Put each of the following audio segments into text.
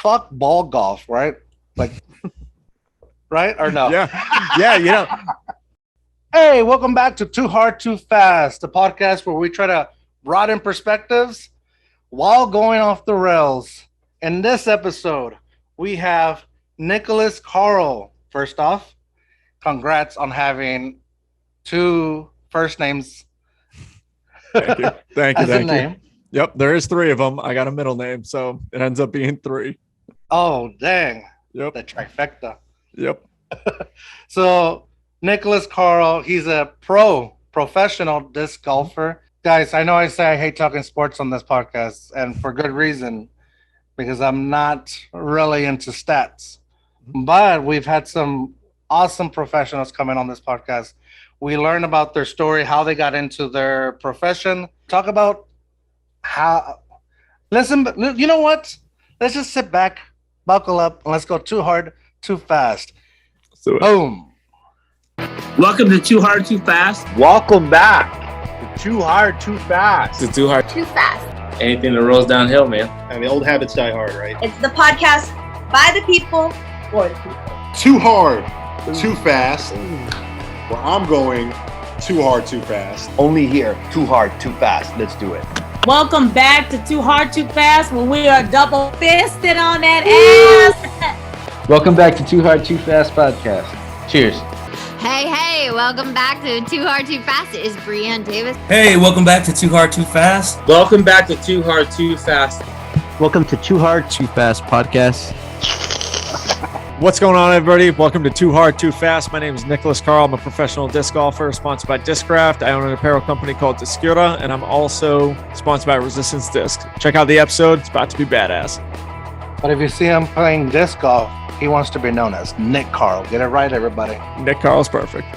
fuck ball golf, right? Like, right or no? Yeah. Hey, welcome back to Too Hard, Too Fast, the podcast where we try to broaden perspectives while going off the rails. In this episode, we have DiscGolfNickCarl. First off, congrats on having two first names. Thank you. Name. Yep, there is three of them. I got a middle name, so it ends up being three. Oh, dang. Yep. The trifecta. Yep. So, DiscGolfNickCarl, he's a professional disc golfer. Guys, I know I say I hate talking sports on this podcast, and for good reason, because I'm not really into stats. But we've had some awesome professionals come in on this podcast. We learn about their story, how they got into their profession. Talk about how. Listen, you know what? Let's just sit back, buckle up, and let's go too hard, too fast. Boom. Welcome to Too Hard, Too Fast. Welcome back to Too Hard, Too Fast. It's Too Hard, Too Fast. Anything that rolls downhill, man. I mean, old habits die hard, right? It's the podcast by the people, for the people. Too Hard, Too Fast. Where I'm going too hard, too fast. Only here, Too Hard, Too Fast. Let's do it. Welcome back to Too Hard, Too Fast, when we are double fisted on that ass. Welcome back to Too Hard, Too Fast podcast. Cheers. Hey, welcome back to Too Hard, Too Fast. It is Breanne Davis. Hey, welcome back to Too Hard, Too Fast. Welcome back to Too Hard, Too Fast. Welcome to Too Hard, Too Fast podcast. What's going on, everybody? Welcome to Too Hard, Too Fast. My name is DiscGolfNickCarl. I'm a professional disc golfer sponsored by Discraft. I own an apparel company called Discura, and I'm also sponsored by Resistance Disc. Check out the episode. It's about to be badass. But if you see him playing disc golf, he wants to be known as DiscGolfNickCarl. Get it right, everybody. DiscGolfNickCarl's perfect.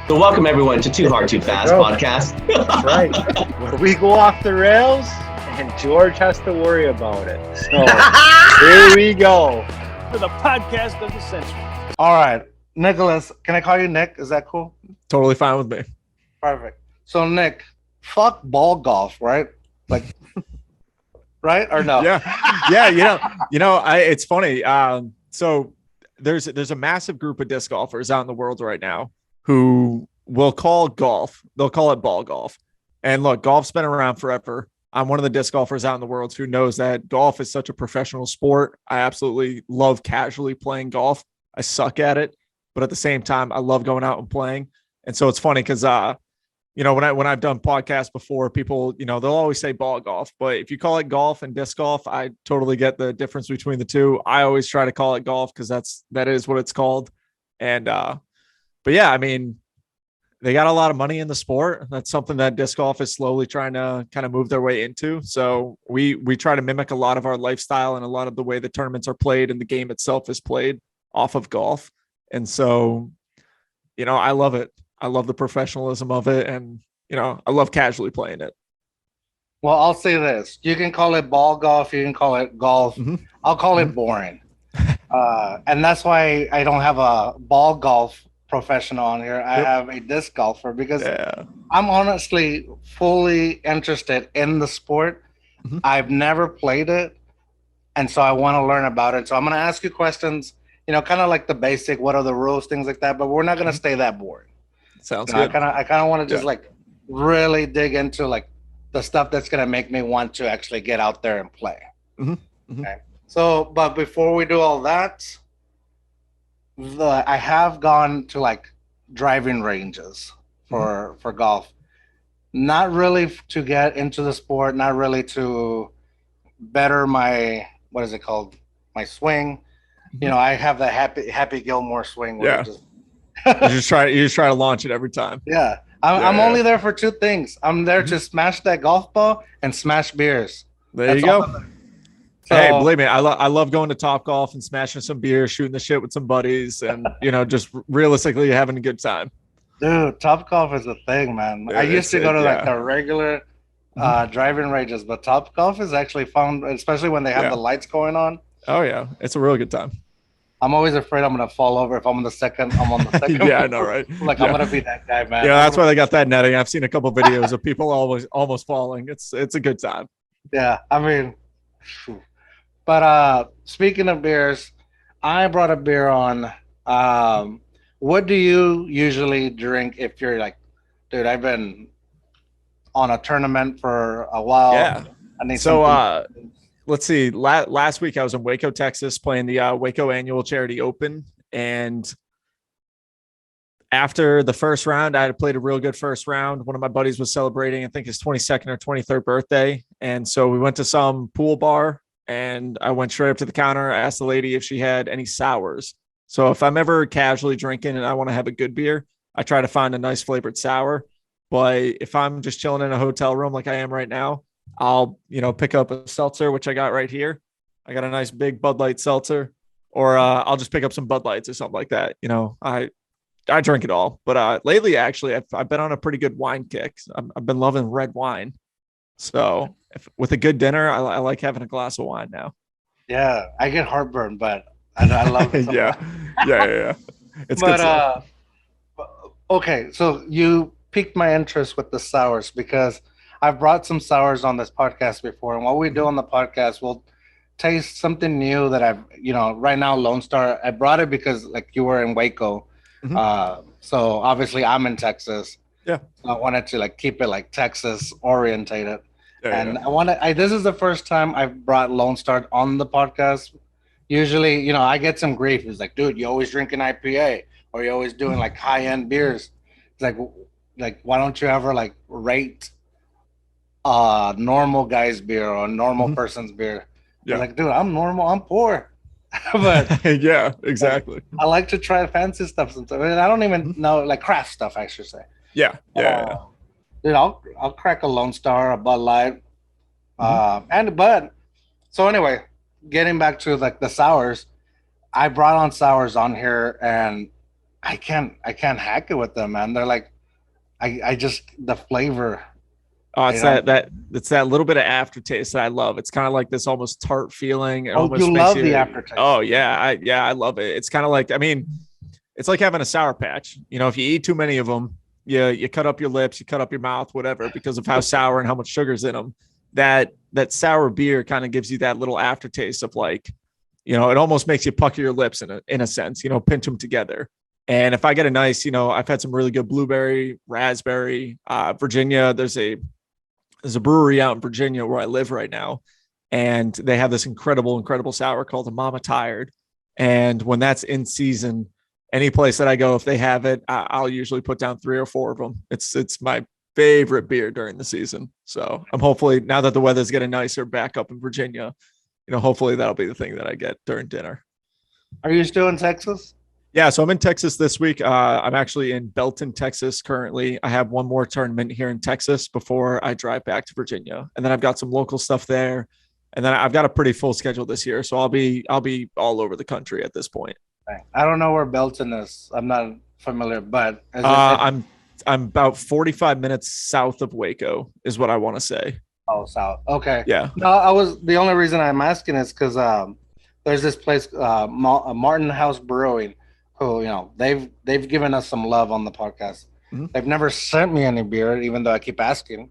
So welcome everyone to Too Hard, Too Fast podcast. That's right. Where we go off the rails and George has to worry about it. So here we go. For the podcast of the century. All right, Nicholas, can I call you Nick? Is that cool? Totally fine with me. Perfect. So, Nick, fuck ball golf, right? Like, right or no? Yeah. It's funny. So there's a massive group of disc golfers out in the world right now who will call golf. They'll call it ball golf. And look, golf's been around forever. I'm one of the disc golfers out in the world who knows that golf is such a professional sport. I absolutely love casually playing golf. I suck at it, but at the same time, I love going out and playing. And so it's funny because, when I've done podcasts before, people, they'll always say ball golf, but if you call it golf and disc golf, I totally get the difference between the two. I always try to call it golf because that is what it's called. And, but yeah, I mean, they got a lot of money in the sport. That's something that disc golf is slowly trying to kind of move their way into. So we try to mimic a lot of our lifestyle and a lot of the way the tournaments are played and the game itself is played off of golf. And so, I love it. I love the professionalism of it. And, I love casually playing it. Well, I'll say this. You can call it ball golf. You can call it golf. Mm-hmm. I'll call it boring. And that's why I don't have a ball golf professional on here. I have a disc golfer because I'm honestly fully interested in the sport. Mm-hmm. I've never played it, and so I want to learn about it. So I'm going to ask you questions, kind of like the basic, what are the rules, things like that, but we're not going to stay that boring. Sounds good. I kind of want to just like really dig into like the stuff that's going to make me want to actually get out there and play. Mm-hmm. Mm-hmm. Okay. So, but before we do all that, I have gone to like driving ranges for golf, not really to get into the sport, not really to better my, what is it called? My swing. Mm-hmm. I have the happy Gilmore swing. Where you just try to launch it every time. Yeah. I'm only there for two things. I'm there to smash that golf ball and smash beers. There you go. So, hey, believe me, I love going to Topgolf and smashing some beer, shooting the shit with some buddies, and just realistically having a good time. Dude, Topgolf is a thing, man. I used to go to like the regular driving ranges, but Topgolf is actually fun, especially when they have the lights going on. Oh yeah, it's a really good time. I'm always afraid I'm gonna fall over if I'm on the second. Yeah, I know, right? I'm gonna be that guy, man. Yeah, that's why they got that netting. I've seen a couple videos of people almost falling. It's a good time. Yeah, I mean. But speaking of beers, I brought a beer on. Um, what do you usually drink if you're like, dude, I've been on a tournament for a while. Yeah. I need So something. let's see. Last week I was in Waco, Texas, playing the Waco Annual Charity Open, and after the first round, I had played a real good first round. One of my buddies was celebrating, I think, his 22nd or 23rd birthday. And so we went to some pool bar and I went straight up to the counter. I asked the lady if she had any sours. So if I'm ever casually drinking and I want to have a good beer, I try to find a nice flavored sour. But if I'm just chilling in a hotel room like I am right now, I'll, pick up a seltzer, which I got right here. I got a nice big Bud Light seltzer, or I'll just pick up some Bud Lights or something like that. I drink it all, but lately, actually, I've been on a pretty good wine kick. I've been loving red wine. So with a good dinner, I like having a glass of wine now. Yeah, I get heartburn, but I love it. Yeah. It's but good stuff. okay, so you piqued my interest with the sours because I've brought some sours on this podcast before, and what we do on the podcast, we'll taste something new that right now Lone Star. I brought it because like you were in Waco. So obviously I'm in Texas. Yeah. So I wanted to like keep it like Texas orientated. Yeah. This is the first time I've brought Lone Star on the podcast. Usually, I get some grief. It's like, dude, you always drinking IPA or you're always doing like high end beers. It's like, why don't you ever like rate a normal guy's beer or a normal person's beer? Yeah. Like, dude, I'm normal, I'm poor. But yeah, exactly. I like to try fancy stuff sometimes. I mean, I don't even know, like craft stuff, I should say. Yeah. Dude, I'll crack a Lone Star, a Bud Light, but so anyway, getting back to like the sours, I brought on sours on here, and I can't hack it with them, man. They're like, I just the flavor. Oh, it's that little bit of aftertaste that I love. It's kind of like this almost tart feeling. You love the aftertaste. Oh yeah, I love it. It's kind of like, it's like having a Sour Patch. If you eat too many of them, you cut up your lips, you cut up your mouth, whatever, because of how sour and how much sugar's in them. That sour beer kind of gives you that little aftertaste of like, it almost makes you pucker your lips in a sense. Pinch them together. And if I get a nice, I've had some really good blueberry, raspberry, Virginia. There's a brewery out in Virginia where I live right now, and they have this incredible sour called the Mama Tired. And when that's in season, any place that I go, if they have it, I'll usually put down 3 or 4 of them. It's my favorite beer during the season. So I'm hopefully, now that the weather's getting nicer back up in Virginia, hopefully that'll be the thing that I get during dinner. Are you still in Texas? Yeah, so I'm in Texas this week. I'm actually in Belton, Texas currently. I have one more tournament here in Texas before I drive back to Virginia. And then I've got some local stuff there. And then I've got a pretty full schedule this year. So I'll be all over the country at this point. I don't know where Belton is. I'm not familiar, but I'm about 45 minutes south of Waco is what I want to say. Oh, south. Okay. Yeah. No, the only reason I'm asking is because there's this place, Martin House Brewing, who they've given us some love on the podcast. They've never sent me any beer, even though I keep asking,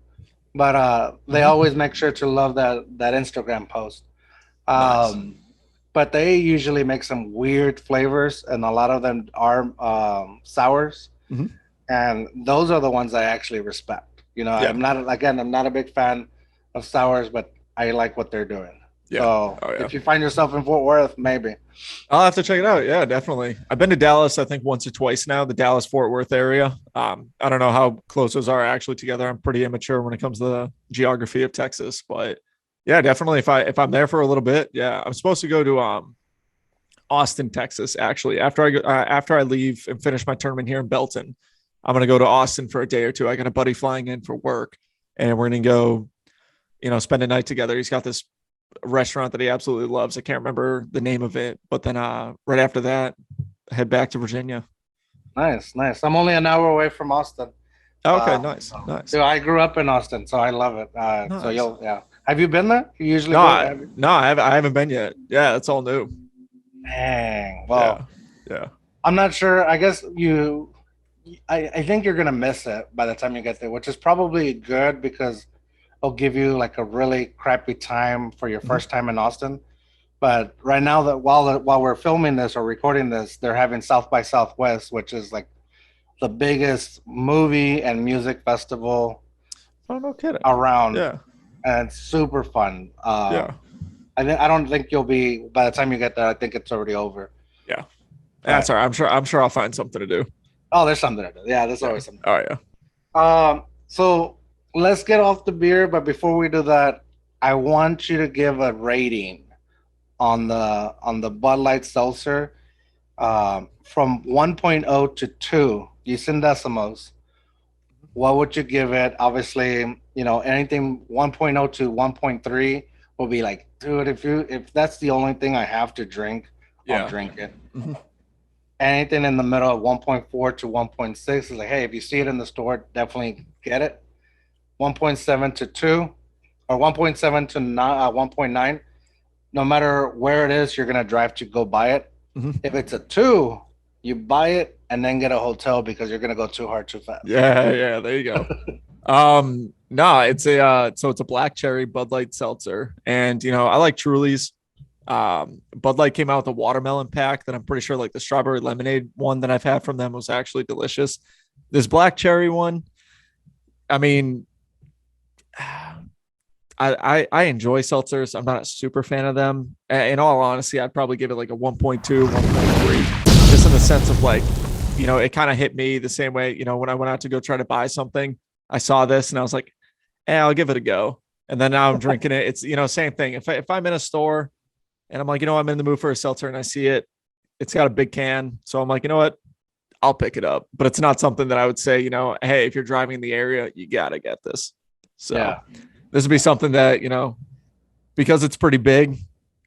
but they always make sure to love that Instagram post. Nice. But they usually make some weird flavors, and a lot of them are sours, and those are the ones I actually respect. I'm not a big fan of sours, but I like what they're doing. Yeah. So if you find yourself in Fort Worth, maybe I'll have to check it out. Yeah, definitely. I've been to Dallas, I think once or twice now, the Dallas Fort Worth area. I don't know how close those are actually together. I'm pretty immature when it comes to the geography of Texas, but yeah, definitely. If I'm there for a little bit, yeah, I'm supposed to go to Austin, Texas. Actually, after I leave and finish my tournament here in Belton, I'm gonna go to Austin for a day or two. I got a buddy flying in for work, and we're gonna go, spend a night together. He's got this restaurant that he absolutely loves. I can't remember the name of it, but then right after that, head back to Virginia. Nice. I'm only an hour away from Austin. Okay, nice. So I grew up in Austin, so I love it. Nice. So have you been there? You usually no, I haven't been yet. Yeah, it's all new. Dang. Well, yeah. I'm not sure. I guess I think you're gonna miss it by the time you get there, which is probably good because it'll give you like a really crappy time for your first time in Austin. But right now, that while we're filming this or recording this, they're having South by Southwest, which is like the biggest movie and music festival Oh, no kidding. around, Yeah. and it's super fun. Yeah. I don't think you'll be, by the time you get there, I think it's already over. Yeah. That's all right. I'm sure I'll find something to do. Oh, there's something to do. Yeah, there's always something. Oh yeah. So let's get off the beer, but before we do that, I want you to give a rating on the Bud Light Seltzer from 1.0 to 2, using decimals. What would you give it? Obviously, anything 1.0 to 1.3 will be like, dude, if that's the only thing I have to drink, I'll drink it. Mm-hmm. Anything in the middle of 1.4 to 1.6 is like, hey, if you see it in the store, definitely get it. 1.7 to 2 or 1.7 to 1.9, no matter where it is, you're going to drive to go buy it. Mm-hmm. If it's a 2, you buy it and then get a hotel because you're going to go too hard, too fast. Yeah, there you go. No, it's a black cherry Bud Light seltzer, and I like Truly's. Bud Light came out with a watermelon pack that I'm pretty sure, like the strawberry lemonade one that I've had from them, was actually delicious. This black cherry one, I mean, I enjoy seltzers. I'm not a super fan of them. In all honesty, I'd probably give it like a 1.2, 1.3, just in the sense of like, it kind of hit me the same way, when I went out to go try to buy something, I saw this and I was like, I'll give it a go. And then now I'm drinking it. It's, same thing. If I'm in a store and I'm like, I'm in the mood for a seltzer and I see it, it's got a big can. So I'm like, you know what? I'll pick it up. But it's not something that I would say, hey, if you're driving in the area, you got to get this. So this would be something that, because it's pretty big,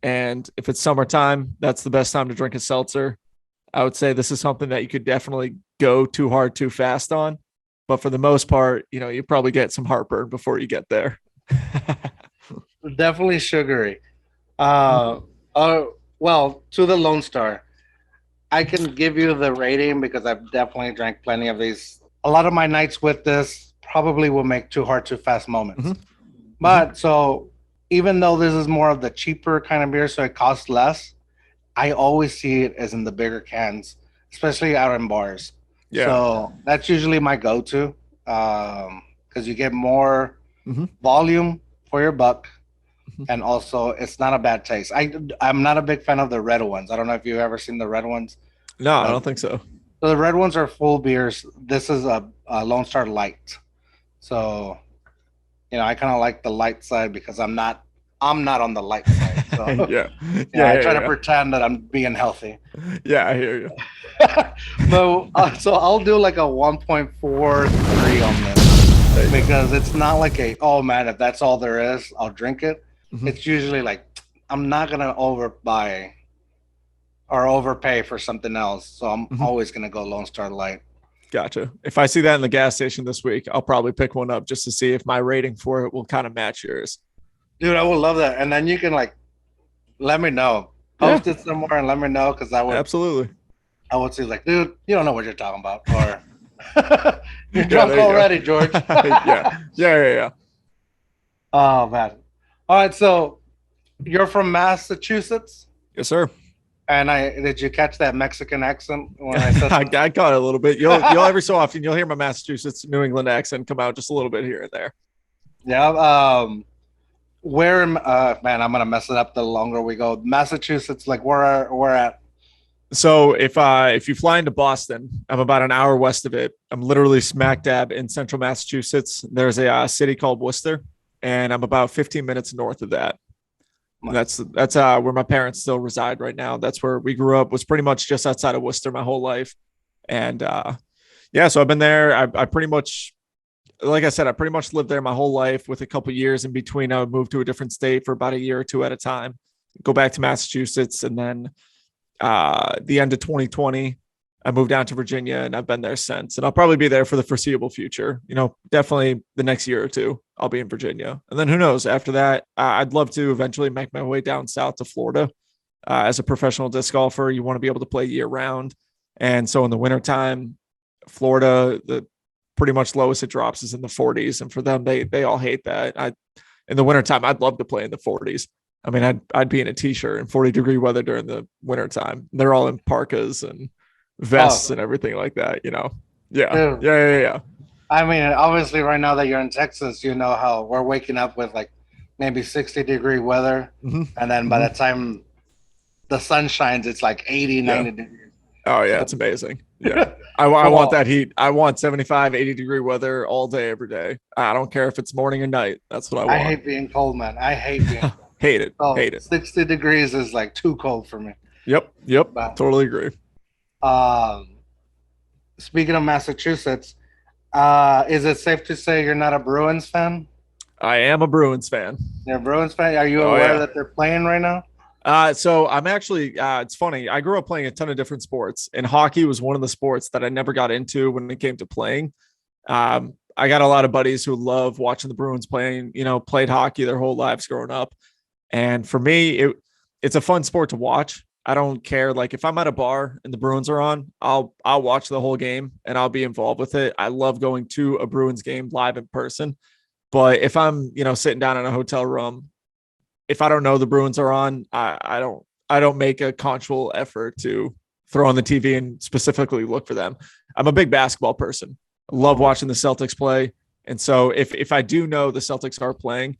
and if it's summertime, that's the best time to drink a seltzer. I would say this is something that you could definitely go too hard, too fast on. But for the most part, you probably get some heartburn before you get there. Definitely sugary. Well, to the Lone Star, I can give you the rating because I've definitely drank plenty of these. A lot of my nights with this probably will make too hard, too fast moments. Mm-hmm. But so even though this is more of the cheaper kind of beer, so it costs less, I always see it as in the bigger cans, especially out in bars. Yeah. So that's usually my go-to because you get more volume for your buck. And also, it's not a bad taste. I'm not a big fan of the red ones. I don't know if you've ever seen the red ones. No, I don't think so. So the red ones are full beers. This is a Lone Star Light. So, I kind of like the light side because I'm not on the light side. So I try to pretend that I'm being healthy. Yeah, I hear you. But so I'll do like a 1.43 on this because it's not like if that's all there is, I'll drink it. Mm-hmm. It's usually like I'm not gonna overbuy or overpay for something else, so I'm always gonna go Lone Star Light. Gotcha. If I see that in the gas station this week, I'll probably pick one up just to see if my rating for it will kind of match yours. Dude, I would love that, and then you can let me know, post it somewhere, and let me know because I would absolutely. I would say like, dude, you don't know what you're talking about, or you're drunk already, George. Yeah. Oh man. All right, so you're from Massachusetts? Yes, sir. And did you catch that Mexican accent when I said that? I caught it a little bit. You'll every so often you'll hear my Massachusetts, New England accent come out just a little bit here and there. Yeah. Where man, I'm gonna mess it up the longer we go. Massachusetts, like where at? So if you fly into Boston, I'm about an hour west of it. I'm literally smack dab in central Massachusetts. There's a city called Worcester, and I'm about 15 minutes north of that. That's where my parents still reside right now. That's where we grew up, was pretty much just outside of Worcester my whole life. And so I've been there. I pretty much, like I said, I pretty much lived there my whole life with a couple of years in between. I would move to a different state for about a year or two at a time, go back to Massachusetts. And then the end of 2020, I moved down to Virginia, and I've been there since. And I'll probably be there for the foreseeable future. Definitely the next year or two, I'll be in Virginia. And then who knows after that, I'd love to eventually make my way down south to Florida. As a professional disc golfer, you want to be able to play year round. And so in the wintertime, Florida, the pretty much lowest it drops is in the 40s. And for them, they all hate that. In the wintertime, I'd love to play in the 40s. I mean, I'd be in a t-shirt in 40-degree weather during the winter time. They're all in parkas and vests and everything like that, you know? Yeah. Dude. Yeah. I mean, obviously right now that you're in Texas, you know how we're waking up with like maybe 60-degree weather. And then by the time the sun shines, it's like 80, 90 degrees. Oh yeah, it's amazing. Yeah. I want that heat. I want 75, 80-degree weather all day, every day. I don't care if it's morning or night. That's what I want. I hate being cold, man. I hate being cold. Hate it. So Hate it. 60 degrees is like too cold for me. Yep. But, totally agree. Speaking of Massachusetts, is it safe to say you're not a Bruins fan? I am a Bruins fan. You're a Bruins fan? Are you aware that they're playing right now? So I'm actually, it's funny. I grew up playing a ton of different sports, and hockey was one of the sports that I never got into when it came to playing. I got a lot of buddies who love watching the Bruins playing, you know, played hockey their whole lives growing up. And for me, it's a fun sport to watch. I don't care. Like if I'm at a bar and the Bruins are on, I'll watch the whole game and I'll be involved with it. I love going to a Bruins game live in person. But if I'm, you know, sitting down in a hotel room, if I don't know the Bruins are on, I don't make a conscious effort to throw on the TV and specifically look for them. I'm a big basketball person. I love watching the Celtics play. And so if I do know the Celtics are playing,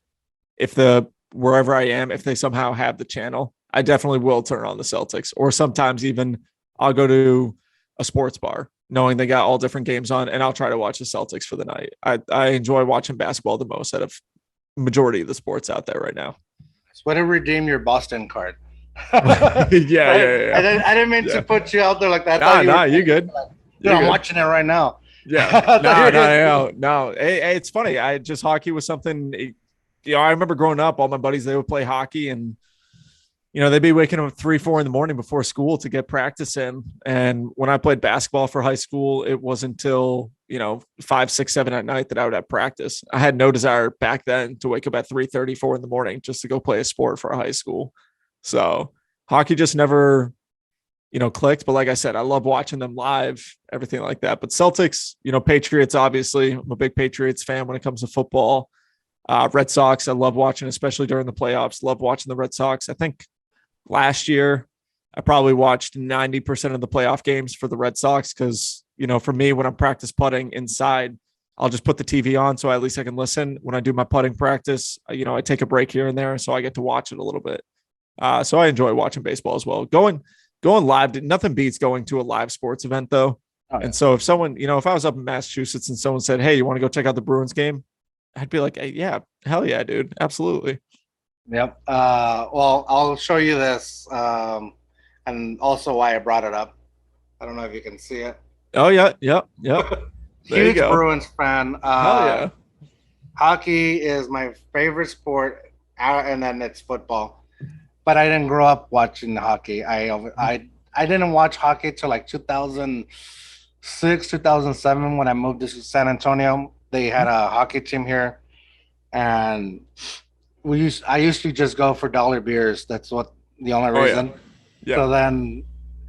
wherever I am, if they somehow have the channel, I definitely will turn on the Celtics. Or sometimes even I'll go to a sports bar knowing they got all different games on, and I'll try to watch the Celtics for the night. I enjoy watching basketball the most out of majority of the sports out there right now. Way to redeem your Boston card. Yeah. I didn't mean to put you out there like that. You're good. I'm watching it right now. Yeah. No. Hey, it's funny. Hockey was something, you know, I remember growing up, all my buddies, they would play hockey, and, you know, they'd be waking up at 3, 4 in the morning before school to get practice in. And when I played basketball for high school, it wasn't until, you know, 5, 6, 7 at night that I would have practice. I had no desire back then to wake up at 3:30, 4 in the morning just to go play a sport for high school. So hockey just never, you know, clicked. But like I said, I love watching them live, everything like that. But Celtics, you know, Patriots, obviously, I'm a big Patriots fan when it comes to football. Red Sox, I love watching, especially during the playoffs. Love watching the Red Sox. I think last year I probably watched 90% of the playoff games for the Red Sox because, you know, for me, when I'm practice putting inside, I'll just put the TV on so at least I can listen. When I do my putting practice, you know, I take a break here and there, so I get to watch it a little bit. So I enjoy watching baseball as well. Going live, nothing beats going to a live sports event though. Oh, yeah. And so if someone, you know, if I was up in Massachusetts and someone said, "Hey, you want to go check out the Bruins game?" I'd be like, "Hey, yeah, hell yeah, dude. Absolutely." Yep. Well, I'll show you this. And also why I brought it up. I don't know if you can see it. Oh yeah. Huge Bruins fan. Hell yeah. Hockey is my favorite sport, and then it's football. But I didn't grow up watching hockey. I didn't watch hockey till like 2006, 2007 when I moved to San Antonio. They had a hockey team here, and I used to just go for dollar beers. That's the only reason. Yeah. So then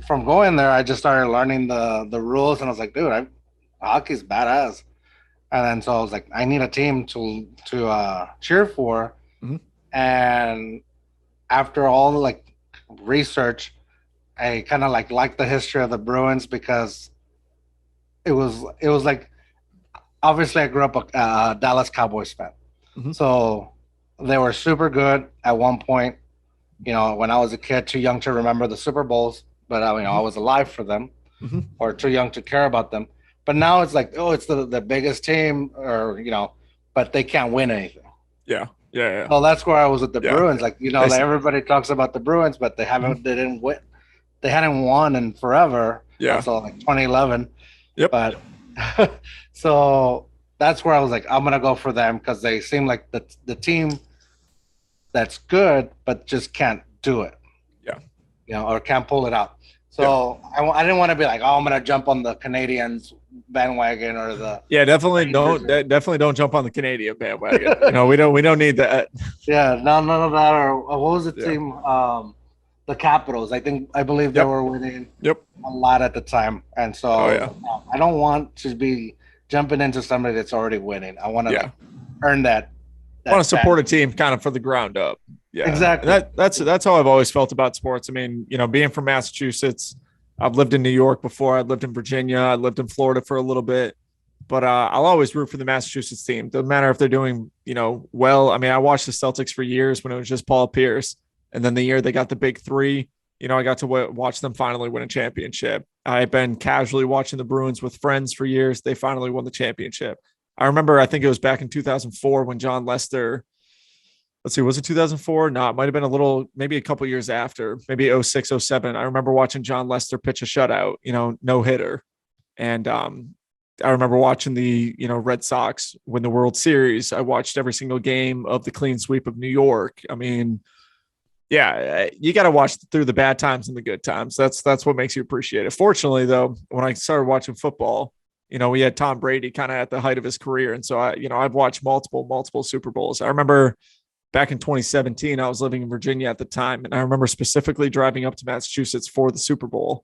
from going there, I just started learning the rules, and I was like, dude, hockey's badass. And then so I was like, I need a team to cheer for. Mm-hmm. And after all the like research, I kind of liked the history of the Bruins because it was like, obviously I grew up a Dallas Cowboys fan. Mm-hmm. So they were super good at one point. You know, when I was a kid, too young to remember the Super Bowls, but I was alive for them, mm-hmm. or too young to care about them. But now it's like, oh, it's the biggest team, or, you know, but they can't win anything. Yeah. So that's where I was with the Bruins. Like, you know, like everybody talks about the Bruins, but they didn't win. They hadn't won in forever. Yeah. So like 2011. Yep. But so that's where I was like, I'm gonna go for them because they seem like the team that's good, but just can't do it. Yeah. You know, or can't pull it out. So I didn't want to be like, oh, I'm gonna jump on the Canadians bandwagon or the definitely don't jump on the Canadian bandwagon. You know, we don't need that. Yeah, none of that. Or what was the team? The Capitals. I believe they were winning a lot at the time, and so I don't want to be jumping into somebody that's already winning. I want to earn that. I want to support a team kind of from the ground up. Yeah, Exactly. That's how I've always felt about sports. I mean, being from Massachusetts, I've lived in New York before. I lived in Virginia. I lived in Florida for a little bit, but I'll always root for the Massachusetts team. Doesn't matter if they're doing, well. I mean, I watched the Celtics for years when it was just Paul Pierce, and then the year they got the big three, I got to watch them finally win a championship. I've been casually watching the Bruins with friends for years. They finally won the championship. I remember, I think it was back in 2004 when John Lester, let's see, was it 2004? No, it might have been maybe a couple years after, maybe 06, 07. I remember watching John Lester pitch a shutout, no hitter. And I remember watching the, Red Sox win the World Series. I watched every single game of the clean sweep of New York. I mean, yeah, you got to watch through the bad times and the good times. That's what makes you appreciate it. Fortunately, though, when I started watching football, we had Tom Brady kind of at the height of his career. And so I've watched multiple Super Bowls. I remember back in 2017, I was living in Virginia at the time. And I remember specifically driving up to Massachusetts for the Super Bowl.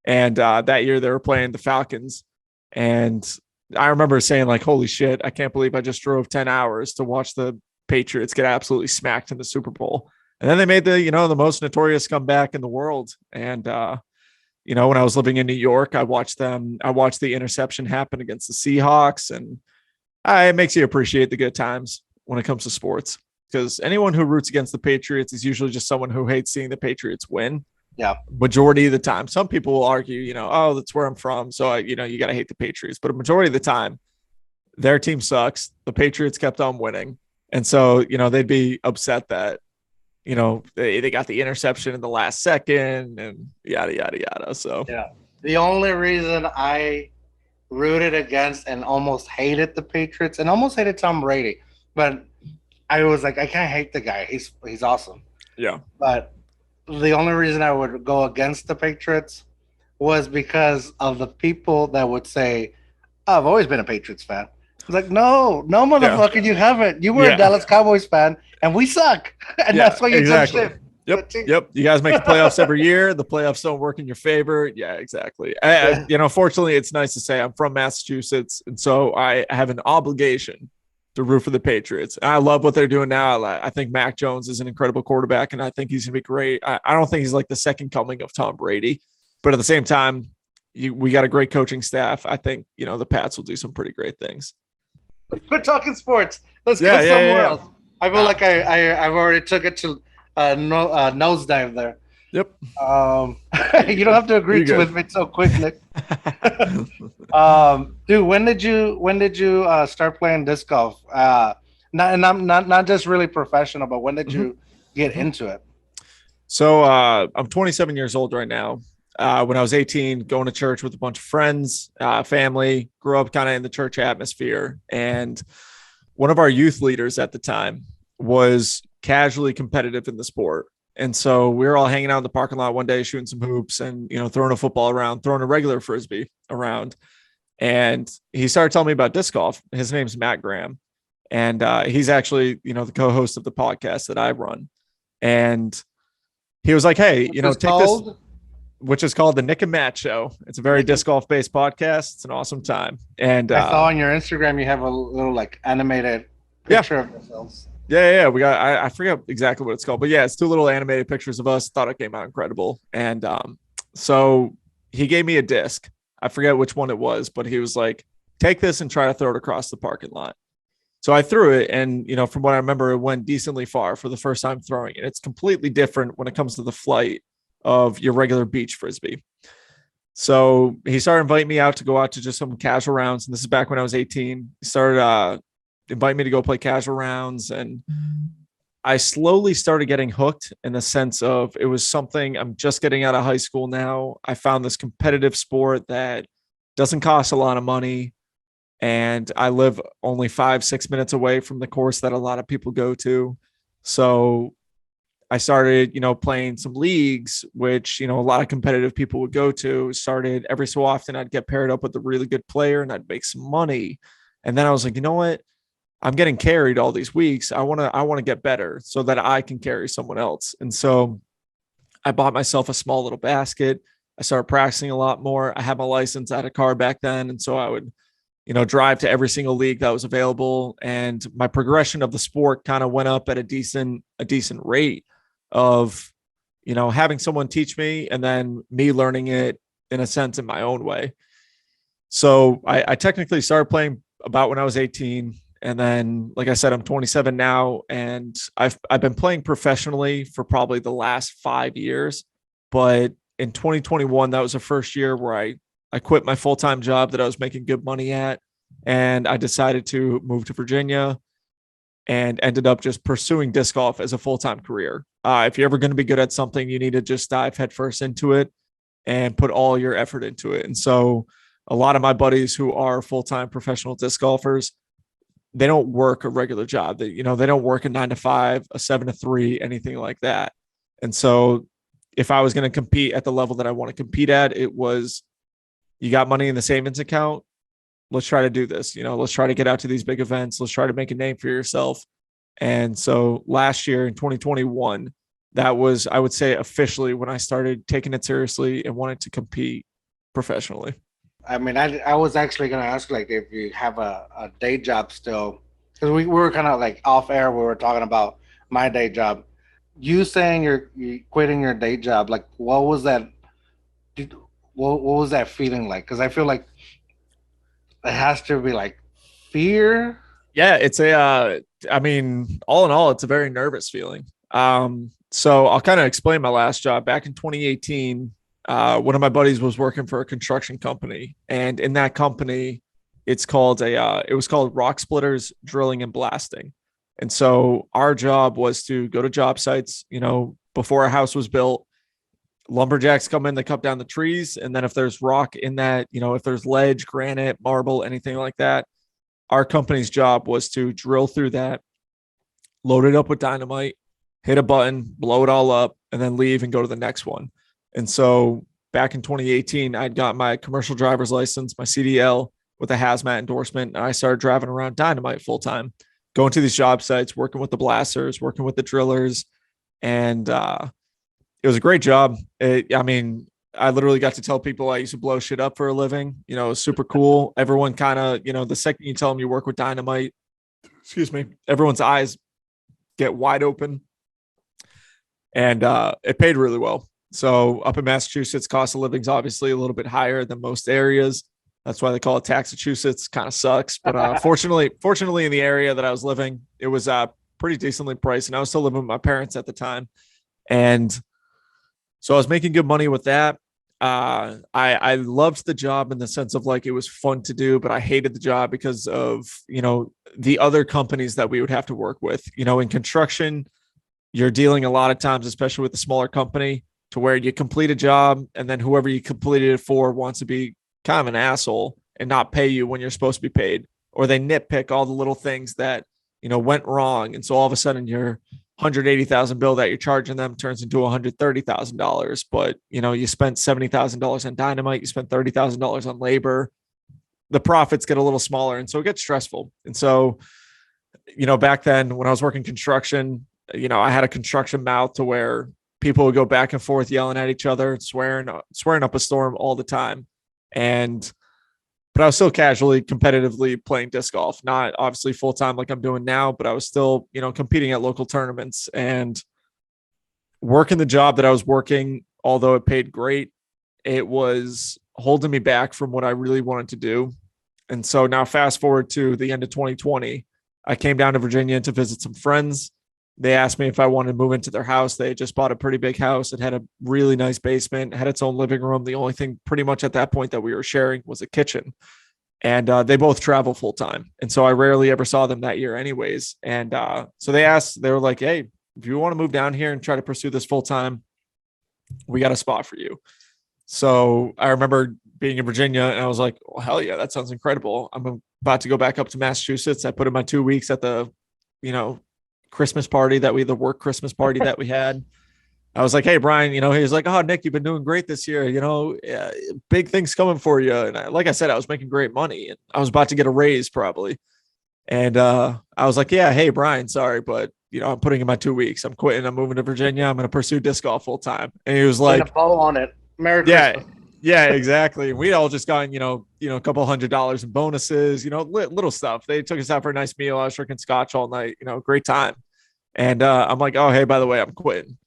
And that year they were playing the Falcons. And I remember saying, like, holy shit, I can't believe I just drove 10 hours to watch the Patriots get absolutely smacked in the Super Bowl. And then they made the most notorious comeback in the world. And, when I was living in New York, I watched the interception happen against the Seahawks. And it makes you appreciate the good times when it comes to sports, because anyone who roots against the Patriots is usually just someone who hates seeing the Patriots win. Yeah. Majority of the time. Some people will argue, oh, that's where I'm from, so you got to hate the Patriots. But a majority of the time, their team sucks. The Patriots kept on winning. And so, they'd be upset that, they got the interception in the last second and yada, yada, yada. So, yeah. The only reason I rooted against and almost hated the Patriots and almost hated Tom Brady, but I was like, I can't hate the guy. He's awesome. Yeah. But the only reason I would go against the Patriots was because of the people that would say, oh, I've always been a Patriots fan. I was like, no, motherfucker, you haven't. You were a Dallas Cowboys fan, and we suck. And that's why you took shit. Yep. You guys make the playoffs every year. The playoffs don't work in your favor. Yeah, exactly. Fortunately, it's nice to say I'm from Massachusetts, and so I have an obligation to root for the Patriots. And I love what they're doing now. I think Mac Jones is an incredible quarterback, and I think he's going to be great. I don't think he's like the second coming of Tom Brady, but at the same time, we got a great coaching staff. I think, the Pats will do some pretty great things. Quit talking sports. Let's go somewhere else. I feel like I've already took it to nosedive there. Yep. You don't have to agree with me so quick, Nick. Dude, when did you start playing disc golf? Not just really professional, but when did you get into it? So I'm 27 years old right now. When I was 18, going to church with a bunch of friends, family, grew up kind of in the church atmosphere. And one of our youth leaders at the time was casually competitive in the sport. And so we were all hanging out in the parking lot one day, shooting some hoops and, throwing a football around, throwing a regular Frisbee around. And he started telling me about disc golf. His name's Matt Graham. And he's actually, the co-host of the podcast that I run. And he was like, hey, take this, which is called the Nick and Matt Show. It's a very disc golf based podcast. It's an awesome time. And I saw on your Instagram, you have a little like animated picture of yourselves. Yeah. We got, I forget exactly what it's called, but yeah, it's two little animated pictures of us. Thought it came out incredible. And so he gave me a disc. I forget which one it was, but he was like, take this and try to throw it across the parking lot. So I threw it, and from what I remember, it went decently far for the first time throwing it. It's completely different when it comes to the flight of your regular beach Frisbee. So he started inviting me out to go out to just some casual rounds. And this is back when I was 18. He started inviting me to go play casual rounds. And I slowly started getting hooked in the sense of it was something I'm just getting out of high school now. I found this competitive sport that doesn't cost a lot of money. And I live only 5-6 minutes away from the course that a lot of people go to. So I started, playing some leagues, which, a lot of competitive people would go to. Started every so often, I'd get paired up with a really good player and I'd make some money. And then I was like, you know what? I'm getting carried all these weeks. I want to get better so that I can carry someone else. And so I bought myself a small little basket. I started practicing a lot more. I had my license. I had a car back then. And so I would drive to every single league that was available. And my progression of the sport kind of went up at a decent rate of, having someone teach me and then me learning it in a sense in my own way. So I technically started playing about when I was 18. And then, like I said, I'm 27 now, and I've been playing professionally for probably the last 5 years. But in 2021, that was the first year where I quit my full-time job that I was making good money at, and I decided to move to Virginia and ended up just pursuing disc golf as a full-time career. If you're ever going to be good at something, you need to just dive headfirst into it and put all your effort into it. And so a lot of my buddies who are full-time professional disc golfers, they don't work a regular job. They don't work a 9 to 5, a 7 to 3, anything like that. And so if I was going to compete at the level that I want to compete at, it was, you got money in the savings account. Let's try to do this. Let's try to get out to these big events. Let's try to make a name for yourself. And so last year in 2021, that was, I would say, officially when I started taking it seriously and wanted to compete professionally. I mean, I was actually going to ask, like, if you have a day job still, because we were kind of like off air. We were talking about my day job. You saying you're quitting your day job, like, what was that? What was that feeling like? Because I feel like it has to be like fear. Yeah, it's I mean, all in all, it's a very nervous feeling. So I'll kind of explain my last job. Back in 2018, one of my buddies was working for a construction company, and in that company, it was called Rock Splitters Drilling and Blasting. And so our job was to go to job sites, before a house was built. Lumberjacks come in, they cut down the trees. And then if there's rock in that, if there's ledge, granite, marble, anything like that, our company's job was to drill through that, load it up with dynamite, hit a button, blow it all up, and then leave and go to the next one. And so back in 2018, I'd got my commercial driver's license, my CDL with a hazmat endorsement, and I started driving around dynamite full time, going to these job sites, working with the blasters, working with the drillers. And it was a great job. I literally got to tell people I used to blow shit up for a living. It was super cool. Everyone kind of, the second you tell them you work with dynamite, everyone's eyes get wide open. And it paid really well. So up in Massachusetts, cost of living is obviously a little bit higher than most areas. That's why they call it Taxachusetts. Kind of sucks. But fortunately in the area that I was living, it was pretty decently priced. And I was still living with my parents at the time. And so I was making good money with that. I loved the job in the sense of, like, it was fun to do, but I hated the job because of, the other companies that we would have to work with. In construction, you're dealing a lot of times, especially with a smaller company, to where you complete a job and then whoever you completed it for wants to be kind of an asshole and not pay you when you're supposed to be paid, or they nitpick all the little things that, went wrong. And so all of a sudden your $180,000 bill that you're charging them turns into $130,000. But, you spent $70,000 on dynamite, you spent $30,000 on labor, the profits get a little smaller. And so it gets stressful. And so, back then when I was working construction, I had a construction mouth to where people would go back and forth yelling at each other, swearing up a storm all the time. But I was still casually, competitively playing disc golf, not obviously full time like I'm doing now, but I was still, competing at local tournaments and working the job that I was working. Although it paid great, it was holding me back from what I really wanted to do. And so now fast forward to the end of 2020, I came down to Virginia to visit some friends. They asked me if I wanted to move into their house. They had just bought a pretty big house. It had a really nice basement, had its own living room. The only thing pretty much at that point that we were sharing was a kitchen. And they both travel full time. And so I rarely ever saw them that year anyways. And so they were like, hey, if you want to move down here and try to pursue this full time, we got a spot for you. So I remember being in Virginia and I was like, well, hell yeah, that sounds incredible. I'm about to go back up to Massachusetts. I put in my 2 weeks at the, Christmas party the work Christmas party that we had. I was like, hey, Brian, he was like, oh, Nick, you've been doing great this year. Big things coming for you. And like I said, I was making great money and I was about to get a raise probably. And I was like, yeah, hey, Brian, sorry, but I'm putting in my 2 weeks. I'm quitting. I'm moving to Virginia. I'm going to pursue disc golf full time. And he was like, a bow on it. Merry yeah, Christmas. Yeah, exactly. We all just gotten, a couple $100 in bonuses, little stuff. They took us out for a nice meal. I was drinking scotch all night, great time. And I'm like, oh, hey, by the way, I'm quitting.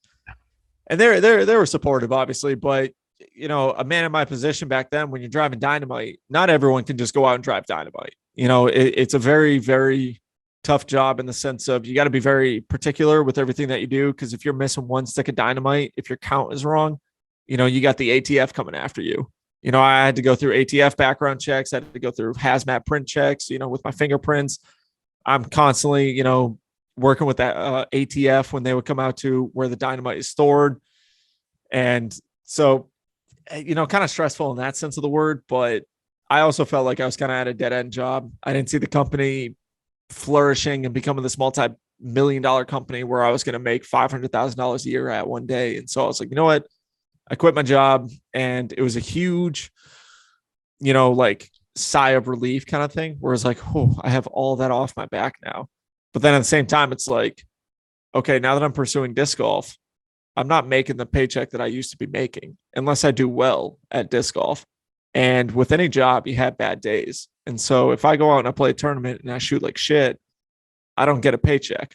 And they were supportive, obviously, but a man in my position back then, when you're driving dynamite, not everyone can just go out and drive dynamite. It's a very, very tough job in the sense of you got to be very particular with everything that you do. Because if you're missing one stick of dynamite, if your count is wrong, you got the ATF coming after you. I had to go through ATF background checks. I had to go through hazmat print checks, with my fingerprints. I'm constantly, working with that ATF when they would come out to where the dynamite is stored. And so, kind of stressful in that sense of the word, but I also felt like I was kind of at a dead end job. I didn't see the company flourishing and becoming this multi-million-dollar company where I was going to make $500,000 a year at one day. And so I was like, you know what? I quit my job, and it was a huge, sigh of relief kind of thing where it's like, oh, I have all that off my back now. But then at the same time, it's like, okay, now that I'm pursuing disc golf, I'm not making the paycheck that I used to be making unless I do well at disc golf. And with any job, you have bad days. And so if I go out and I play a tournament and I shoot like shit, I don't get a paycheck.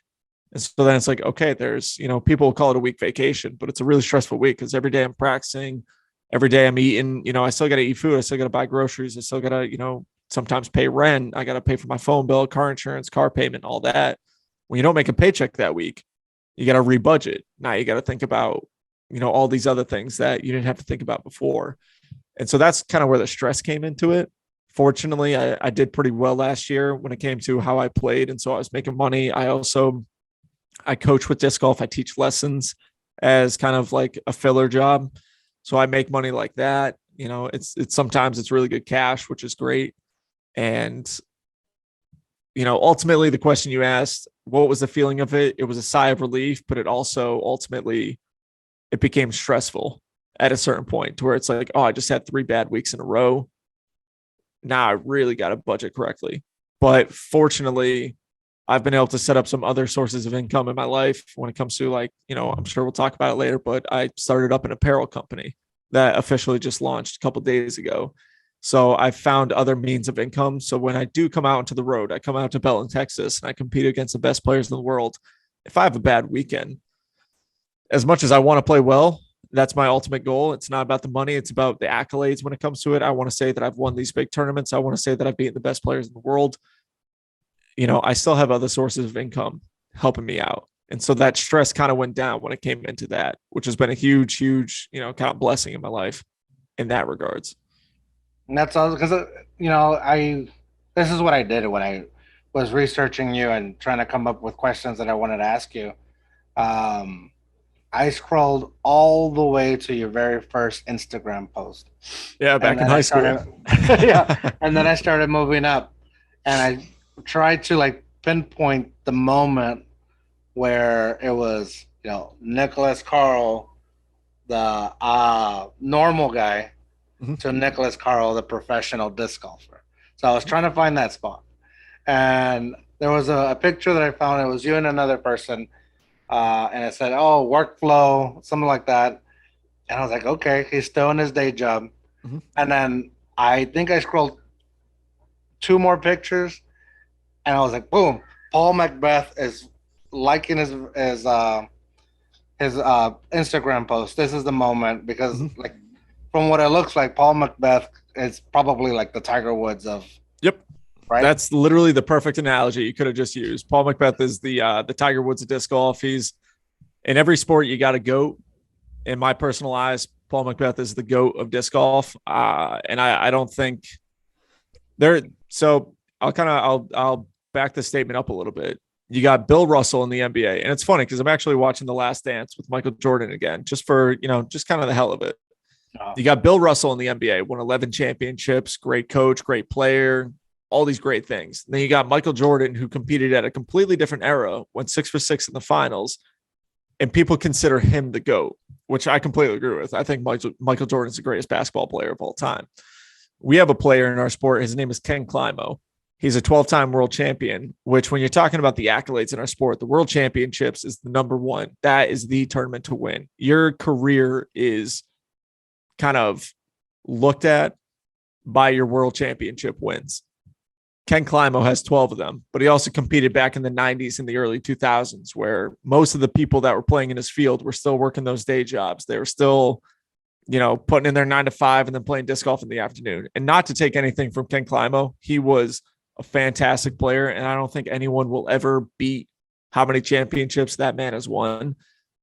And so then it's like, okay, there's, people will call it a week vacation, but it's a really stressful week because every day I'm practicing, every day I'm eating, I still got to eat food. I still got to buy groceries. I still got to, sometimes pay rent. I got to pay for my phone bill, car insurance, car payment, all that. When you don't make a paycheck that week, you got to rebudget. Now you got to think about, all these other things that you didn't have to think about before. And so that's kind of where the stress came into it. Fortunately, I did pretty well last year when it came to how I played. And so I was making money. I coach with disc golf. I teach lessons as kind of like a filler job. So I make money like that. It's sometimes it's really good cash, which is great. And, ultimately the question you asked, what was the feeling of it? It was a sigh of relief, but it also ultimately, it became stressful at a certain point to where it's like, oh, I just had 3 bad weeks in a row. Now I really got to budget correctly. But fortunately, I've been able to set up some other sources of income in my life when it comes to I'm sure we'll talk about it later, but I started up an apparel company that officially just launched a couple of days ago. So I found other means of income. So when I do come out into the road, I come out to Belton, Texas, and I compete against the best players in the world. If I have a bad weekend, as much as I want to play well, that's my ultimate goal. It's not about the money. It's about the accolades when it comes to it. I want to say that I've won these big tournaments. I want to say that I've beaten the best players in the world. I still have other sources of income helping me out. And so that stress kind of went down when it came into that, which has been a huge, huge, kind of blessing in my life in that regards. And that's all because, this is what I did when I was researching you and trying to come up with questions that I wanted to ask you. I scrolled all the way to your very first Instagram post. Yeah, back in high school. Yeah. And then I started moving up, and I tried to pinpoint the moment where it was, Nicholas Carl, the normal guy, to Nicholas Carl, the professional disc golfer. So I was trying to find that spot. And there was a picture that I found. It was you and another person. And it said, oh, workflow, something like that. And I was like, okay, he's still in his day job. And then I think I scrolled 2 more pictures, and I was like, boom, Paul Macbeth is liking his Instagram post. This is the moment because from what it looks like, Paul Macbeth is probably like the Tiger Woods of. Yep. Right. That's literally the perfect analogy you could have just used. Paul Macbeth is the Tiger Woods of disc golf. He's in every sport. You got a GOAT. In my personal eyes, Paul Macbeth is the GOAT of disc golf. And I don't think there. So I'll back the statement up a little bit. You got Bill Russell in the NBA. And it's funny because I'm actually watching The Last Dance with Michael Jordan again, just for, just kind of the hell of it. You got Bill Russell in the NBA, won 11 championships, great coach, great player, all these great things. And then you got Michael Jordan, who competed at a completely different era, went 6 for 6 in the finals, and people consider him the GOAT, which I completely agree with. I think Michael Jordan is the greatest basketball player of all time. We have a player in our sport. His name is Ken Climo. He's a 12-time world champion, which when you're talking about the accolades in our sport, the world championships is the number one. That is the tournament to win. Your career is kind of looked at by your world championship wins. Ken Climo has 12 of them, but he also competed back in the 90s and the early 2000s, where most of the people that were playing in his field were still working those day jobs. They were still, putting in their 9 to 5 and then playing disc golf in the afternoon. And not to take anything from Ken Climo, he was a fantastic player, and I don't think anyone will ever beat how many championships that man has won.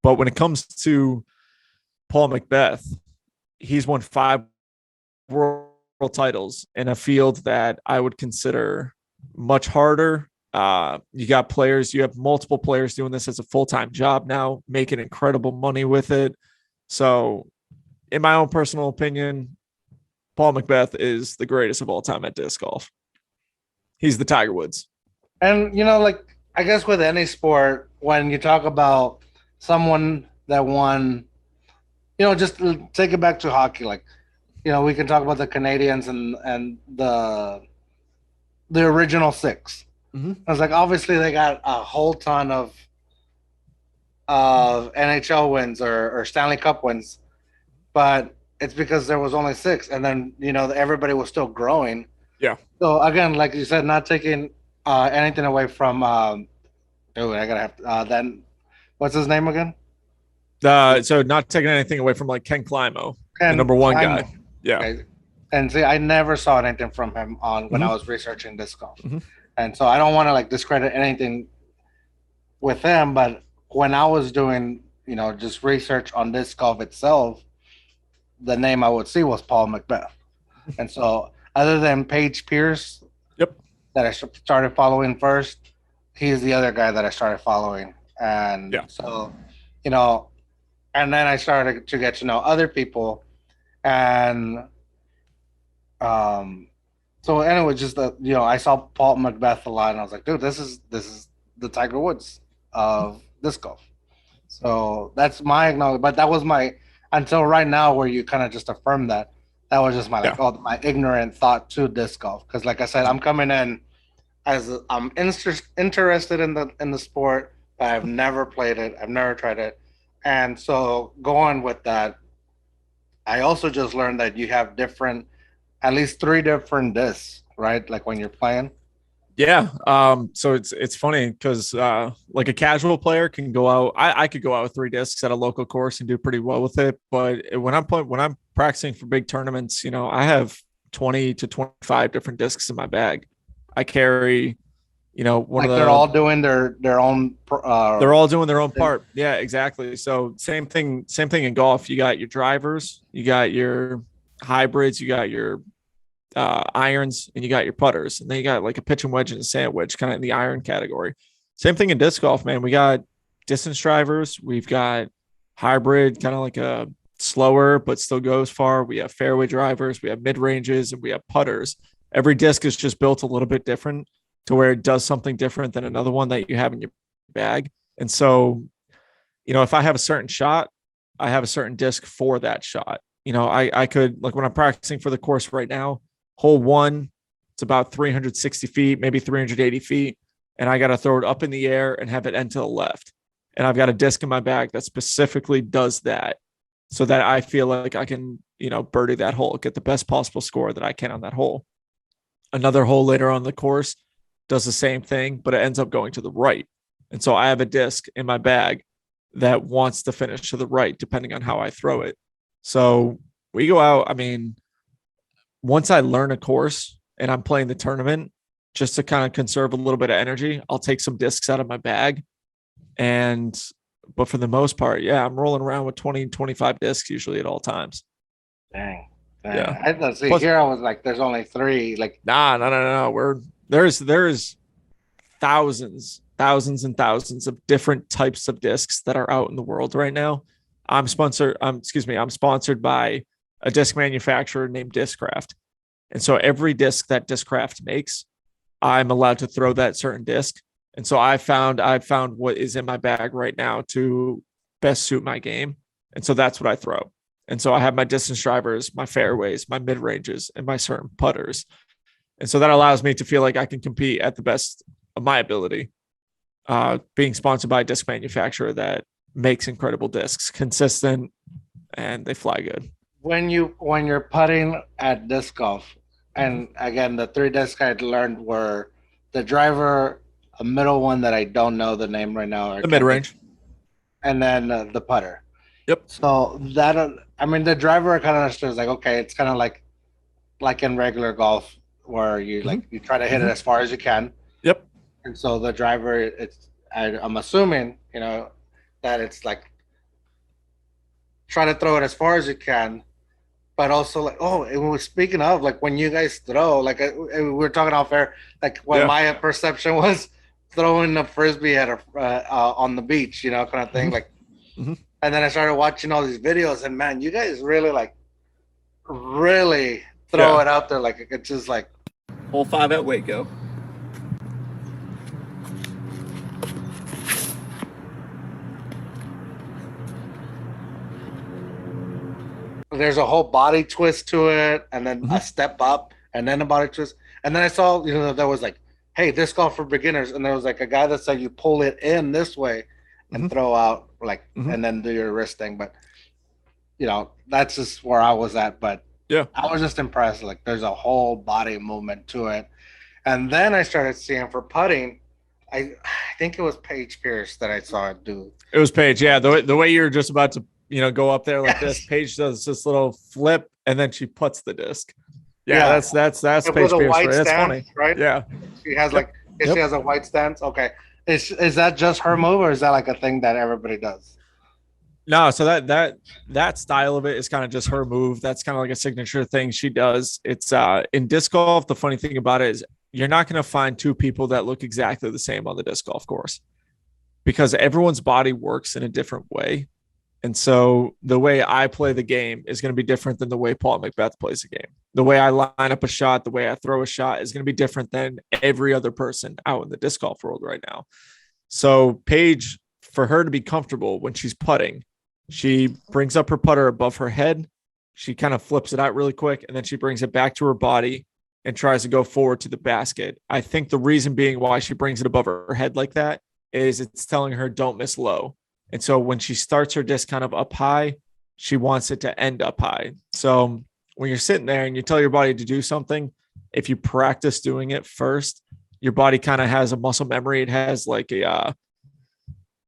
But when it comes to Paul Macbeth, he's won 5 world titles in a field that I would consider much harder. You have multiple players doing this as a full-time job now, making incredible money with it. So in my own personal opinion, Paul Macbeth is the greatest of all time at disc golf. He's the Tiger Woods. And, I guess with any sport, when you talk about someone that won, just take it back to hockey, we can talk about the Canadians and the original 6. Mm-hmm. I was like, obviously they got a whole ton of NHL wins or Stanley Cup wins, but it's because there was only 6, and then everybody was still growing. Yeah. So again, like you said, not taking anything away from. I gotta have then. What's his name again? So not taking anything away from Ken Climo, the number 1 guy. Yeah. Okay. And see, I never saw anything from him when I was researching disc golf. Mm-hmm. And so I don't want to discredit anything with him, but when I was doing, just research on disc golf itself, the name I would see was Paul Macbeth. And so other than Paige Pierce, that I started following first, he's the other guy that I started following. And so, and then I started to get to know other people. And so anyway, just I saw Paul Macbeth a lot, and I was like, dude, this is the Tiger Woods of disc golf. So that's my acknowledgement. But that was my, until right now, where you kind of just affirmed that. That was just my my ignorant thought to disc golf. Because like I said, I'm coming in as I'm interested in the sport, but I've never played it. I've never tried it. And so going with that, I also just learned that you have at least 3 different discs, right? Like when you're playing. Yeah. So it's funny because a casual player can go out. I could go out with 3 discs at a local course and do pretty well with it. But when I'm practicing for big tournaments, I have 20 to 25 different discs in my bag. I carry, they're all doing their own. They're all doing their own part. Yeah, exactly. So same thing in golf. You got your drivers, you got your hybrids, you got your irons, and you got your putters, and then you got a pitch and wedge and a sandwich, kind of in the iron category. Same thing in disc golf, man. We got distance drivers, we've got hybrid, kind of like a slower but still goes far. We have fairway drivers, we have mid ranges, and we have putters. Every disc is just built a little bit different to where it does something different than another one that you have in your bag. And so, if I have a certain shot, I have a certain disc for that shot. I could, when I'm practicing for the course right now, hole 1, it's about 360 feet, maybe 380 feet. And I got to throw it up in the air and have it end to the left. And I've got a disc in my bag that specifically does that so that I feel like I can, birdie that hole, get the best possible score that I can on that hole. Another hole later on the course does the same thing, but it ends up going to the right. And so I have a disc in my bag that wants to finish to the right, depending on how I throw it. So we go out. I mean, once I learn a course and I'm playing the tournament, just to kind of conserve a little bit of energy, I'll take some discs out of my bag. But for the most part, I'm rolling around with 20, 25 discs usually at all times. Dang. Yeah. I thought, here I was like, there's only 3. No. There's thousands and thousands of different types of discs that are out in the world right now. I'm sponsored by a disc manufacturer named Discraft. And so every disc that Discraft makes, I'm allowed to throw that certain disc. And so I've found what is in my bag right now to best suit my game. And so that's what I throw. And so I have my distance drivers, my fairways, my mid ranges, and my certain putters. And so that allows me to feel like I can compete at the best of my ability. Being sponsored by a disc manufacturer that makes incredible discs, consistent, and they fly good. when you're putting at disc golf, and again, the three discs I learned were the driver, a middle one that I don't know the name right now, The mid range, and then the putter. Yep. So that I mean, the driver I kind of understood is like, okay, it's kind of like in regular golf where you like you try to hit it as far as you can. Yep. And so the driver, I'm assuming, that it's like try to throw it as far as you can, but also like, oh, it was speaking of like when you guys throw, like we were talking off air, like what my perception was throwing a frisbee at on the beach, kind of thing, like. And then I started watching all these videos, and man, you guys really throw it out there, like it's just like hole 5 at Waco. There's a whole body twist to it, and then a step up, and then a body twist, and then I saw there was like, hey, disc golf for beginners, and there was like a guy that said you pull it in this way and throw out like and then do your wrist thing, but that's just where I was at. But I was just impressed, like there's a whole body movement to it. And then I started seeing for putting, I think it was Paige Pierce that I saw it do. It was Paige, the way you're just about to go up there like this, Paige does this little flip and then she puts the disc. That's Paige Pierce. That's funny, right? Yeah, she has like she has a white stance. Okay. Is that just her move, or is that like a thing that everybody does? No, so that style of it is kind of just her move. That's kind of like a signature thing she does. It's in disc golf, the funny thing about it is you're not going to find two people that look exactly the same on the disc golf course because everyone's body works in a different way. And so the way I play the game is going to be different than the way Paul Macbeth plays the game. The way I line up a shot, the way I throw a shot is going to be different than every other person out in the disc golf world right now. So Paige, for her to be comfortable when she's putting, she brings up her putter above her head. She kind of flips it out really quick, and then she brings it back to her body and tries to go forward to the basket. I think the reason being why she brings it above her head like that is it's telling her don't miss low. And so when she starts her disc kind of up high, she wants it to end up high. So when you're sitting there and you tell your body to do something, if you practice doing it first, your body kind of has a muscle memory. It has like a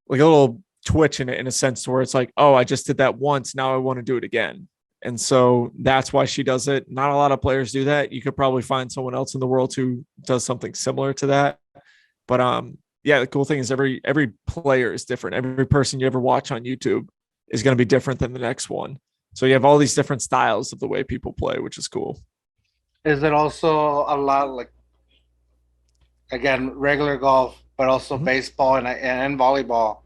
little twitch in it in a sense to where it's like, oh, I just did that once. Now I want to do it again. And so that's why she does it. Not a lot of players do that. You could probably find someone else in the world who does something similar to that. But the cool thing is every player is different. Every person you ever watch on YouTube is going to be different than the next one. So you have all these different styles of the way people play, which is cool. Is it also a lot like, again, regular golf, but also baseball and volleyball,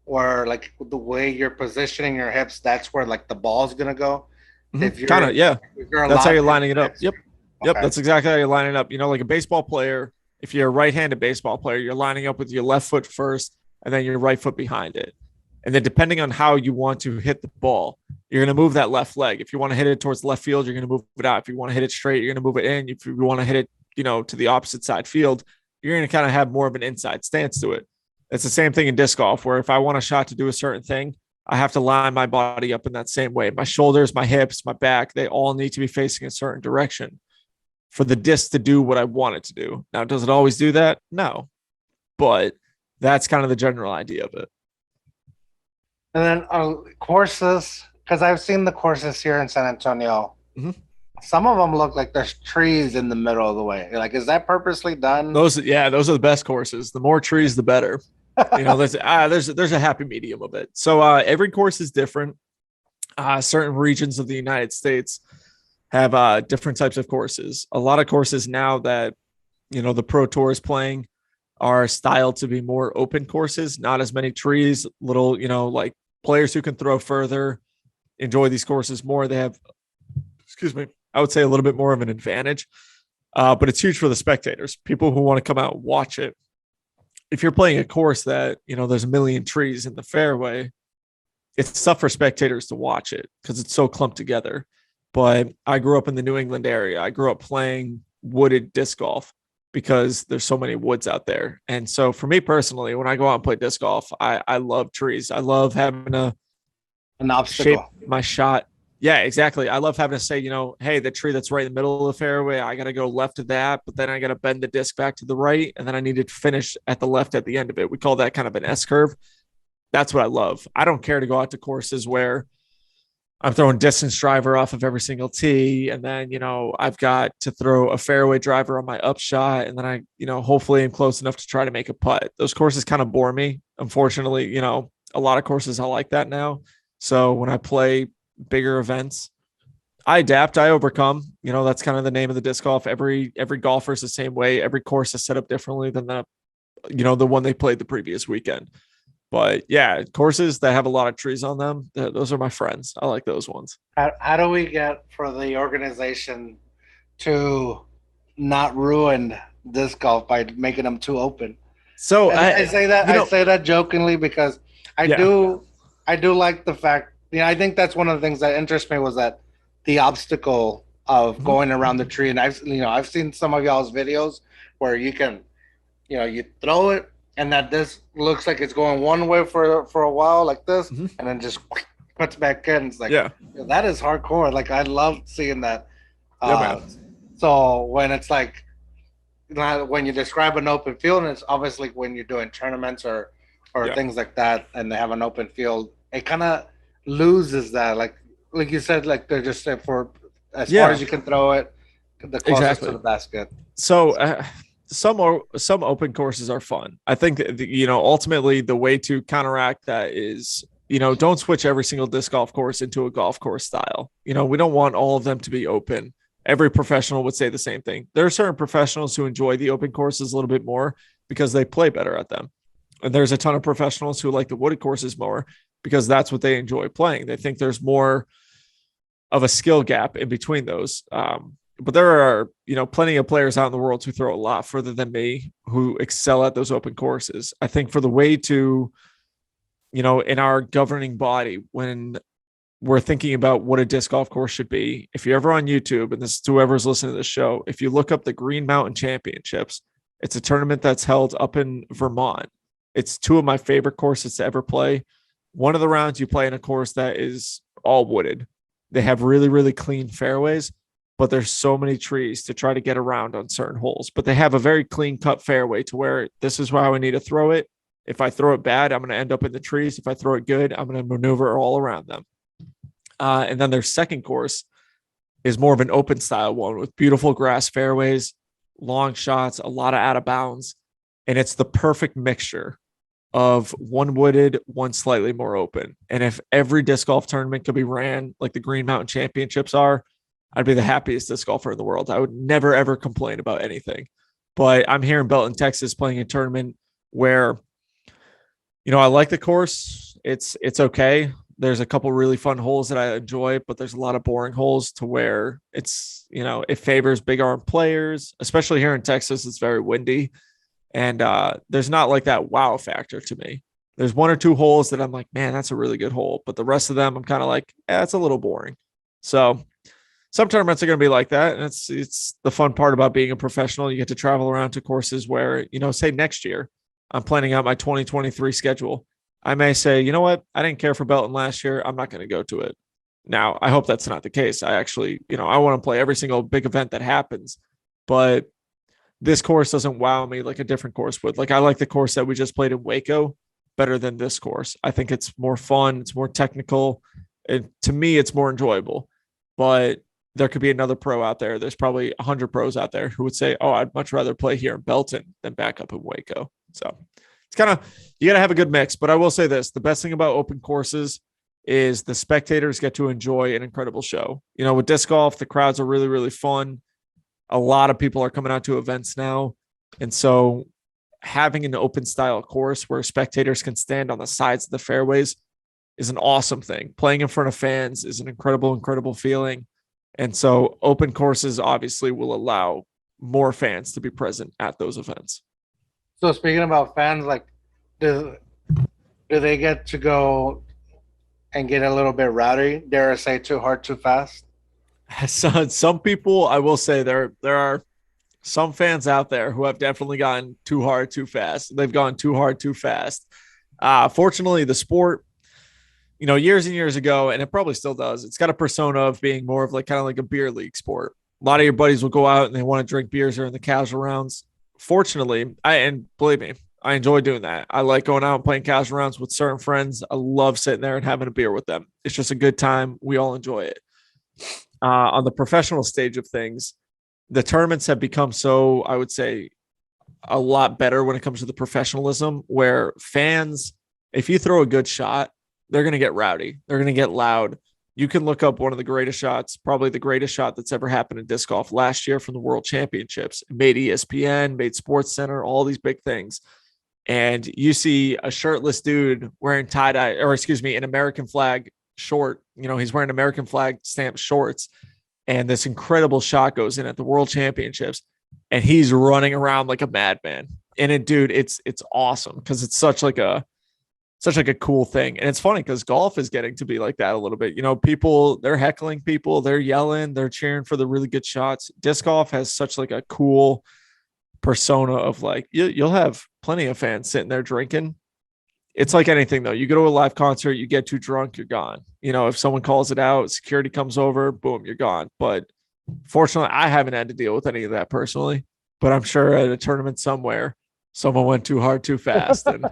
where like the way you're positioning your hips, that's where like the ball's going to go? If you're that's how you're lining it up. Yep. That's exactly how you're lining it up. Like a baseball player, if you're a right-handed baseball player, you're lining up with your left foot first and then your right foot behind it. And then depending on how you want to hit the ball, you're going to move that left leg. If you want to hit it towards left field, you're going to move it out. If you want to hit it straight, you're going to move it in. If you want to hit it, to the opposite side field, you're going to kind of have more of an inside stance to it. It's the same thing in disc golf, where if I want a shot to do a certain thing, I have to line my body up in that same way. My shoulders, my hips, my back, they all need to be facing a certain direction for the disc to do what I want it to do. Now, does it always do that? No, but that's kind of the general idea of it. And then courses, because I've seen the courses here in San Antonio. Some of them look like there's trees in the middle of the way. Like, is that purposely done? Those are the best courses. The more trees, the better. There's a happy medium of it. So every course is different. Certain regions of the United States have different types of courses. A lot of courses now that the Pro Tour is playing are styled to be more open courses, not as many trees, little, like players who can throw further, enjoy these courses more. They have, I would say a little bit more of an advantage, but it's huge for the spectators, people who want to come out and watch it. If you're playing a course that, there's a million trees in the fairway, it's tough for spectators to watch it because it's so clumped together. But I grew up in the New England area. I grew up playing wooded disc golf because there's so many woods out there. And so for me personally, when I go out and play disc golf, I love trees. I love having an obstacle, shape my shot Yeah, exactly. I love having to say, hey, the tree that's right in the middle of the fairway, I got to go left of that, but then I got to bend the disc back to the right, and then I need to finish at the left at the end of it. We call that kind of an S curve. That's what I love. I don't care to go out to courses where I'm throwing distance driver off of every single tee, and then I've got to throw a fairway driver on my upshot, and then I hopefully I'm close enough to try to make a putt. Those courses kind of bore me. Unfortunately, a lot of courses are like that now. So when I play bigger events, I adapt, I overcome. That's kind of the name of the disc golf. Every golfer is the same way. Every course is set up differently than the one they played the previous weekend. But yeah, courses that have a lot of trees on them, those are my friends. I like those ones. How do we get for the organization to not ruin disc golf by making them too open? So I say that I say that jokingly because I do like the fact. I think that's one of the things that interests me was that the obstacle of going around the tree, and I've seen some of y'all's videos where you can, you throw it. And that this looks like it's going one way for a while, like this, and then just puts back in. It's like, that is hardcore. Like I love seeing that. So when it's like, when you describe an open field, and it's obviously when you're doing tournaments or things like that, and they have an open field, it kind of loses that. Like you said, like they're just for as far as you can throw it, the closest to the basket. So. Some open courses are fun. I think that, ultimately the way to counteract that is, don't switch every single disc golf course into a golf course style. We don't want all of them to be open. Every professional would say the same thing. There are certain professionals who enjoy the open courses a little bit more because they play better at them. And there's a ton of professionals who like the wooded courses more because that's what they enjoy playing. They think there's more of a skill gap in between those. But there are, plenty of players out in the world who throw a lot further than me who excel at those open courses. I think for the way to, in our governing body, when we're thinking about what a disc golf course should be, if you're ever on YouTube, and this is whoever's listening to this show, if you look up the Green Mountain Championships, it's a tournament that's held up in Vermont. It's two of my favorite courses to ever play. One of the rounds you play in a course that is all wooded. They have really, really clean fairways, but there's so many trees to try to get around on certain holes. But they have a very clean cut fairway to where this is how I need to throw it. If I throw it bad, I'm going to end up in the trees. If I throw it good, I'm going to maneuver all around them. And then their second course is more of an open style one with beautiful grass fairways, long shots, a lot of out of bounds. And it's the perfect mixture of one wooded, one slightly more open. And if every disc golf tournament could be ran like the Green Mountain Championships are, I'd be the happiest disc golfer in the world. I would never, ever complain about anything. But I'm here in Belton, Texas, playing a tournament where, I like the course. It's okay. There's a couple really fun holes that I enjoy, but there's a lot of boring holes to where it's, it favors big arm players, especially here in Texas. It's very windy. And there's not like that wow factor to me. There's one or two holes that I'm like, man, that's a really good hole. But the rest of them, I'm kind of like, it's a little boring. So some tournaments are going to be like that. And it's the fun part about being a professional. You get to travel around to courses where, say next year, I'm planning out my 2023 schedule. I may say, you know what? I didn't care for Belton last year. I'm not going to go to it. Now, I hope that's not the case. I actually, I want to play every single big event that happens, but this course doesn't wow me like a different course would. Like I like the course that we just played in Waco better than this course. I think it's more fun. It's more technical. And to me, it's more enjoyable, but there could be another pro out there. There's probably 100 pros out there who would say, oh, I'd much rather play here in Belton than back up in Waco. So it's kind of, you got to have a good mix. But I will say this, the best thing about open courses is the spectators get to enjoy an incredible show. With disc golf, the crowds are really, really fun. A lot of people are coming out to events now. And so having an open style course where spectators can stand on the sides of the fairways is an awesome thing. Playing in front of fans is an incredible, incredible feeling. And so open courses obviously will allow more fans to be present at those events. So speaking about fans, like, do they get to go and get a little bit rowdy? Dare I say, too hard, too fast? So, some people, I will say there are some fans out there who have definitely gotten too hard, too fast. They've gone too hard, too fast. Fortunately, the sport, years and years ago, and it probably still does. It's got a persona of being more of like kind of like a beer league sport. A lot of your buddies will go out and they want to drink beers during the casual rounds. Fortunately, and believe me, I enjoy doing that. I like going out and playing casual rounds with certain friends. I love sitting there and having a beer with them. It's just a good time. We all enjoy it. On the professional stage of things, the tournaments have become so, I would say, a lot better when it comes to the professionalism, where fans, if you throw a good shot, they're going to get rowdy. They're going to get loud. You can look up one of the greatest shots, probably the greatest shot that's ever happened in disc golf last year from the World Championships. It made ESPN, made Sports Center, all these big things. And you see a shirtless dude wearing an American flag short. He's wearing American flag stamped shorts. And this incredible shot goes in at the World Championships. And he's running around like a madman. And it's awesome because it's such like a cool thing. And it's funny because golf is getting to be like that a little bit. People, they're heckling people, they're yelling, they're cheering for the really good shots. Disc golf has such like a cool persona of like, you'll have plenty of fans sitting there drinking. It's like anything though. You go to a live concert, you get too drunk, you're gone. If someone calls it out, security comes over, boom, you're gone. But fortunately, I haven't had to deal with any of that personally, but I'm sure at a tournament somewhere, someone went too hard, too fast and,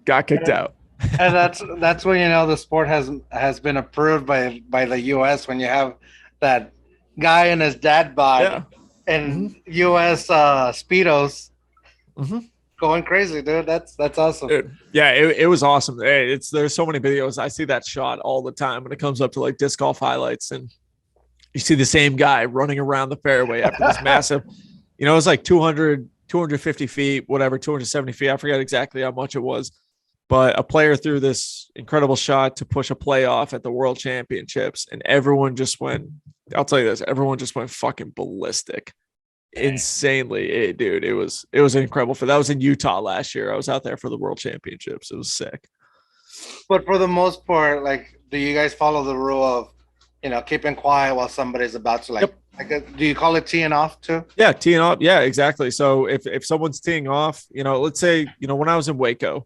got kicked out. And that's when the sport has been approved by the US, when you have that guy and his dad bod and US Speedos going crazy, dude. That's awesome. Dude, yeah, it was awesome. There's so many videos. I see that shot all the time when it comes up to like disc golf highlights, and you see the same guy running around the fairway after this massive, it was like 250 feet, whatever, 270 feet. I forget exactly how much it was. But a player threw this incredible shot to push a playoff at the World Championships, and everyone just went, I'll tell you this, everyone just went fucking ballistic. Insanely, dude. It was an incredible that was in Utah last year. I was out there for the World Championships. It was sick. But for the most part, like, do you guys follow the rule of, keeping quiet while somebody's about to do you call it teeing off too? Yeah, teeing off. Yeah, exactly. So if someone's teeing off, let's say, when I was in Waco,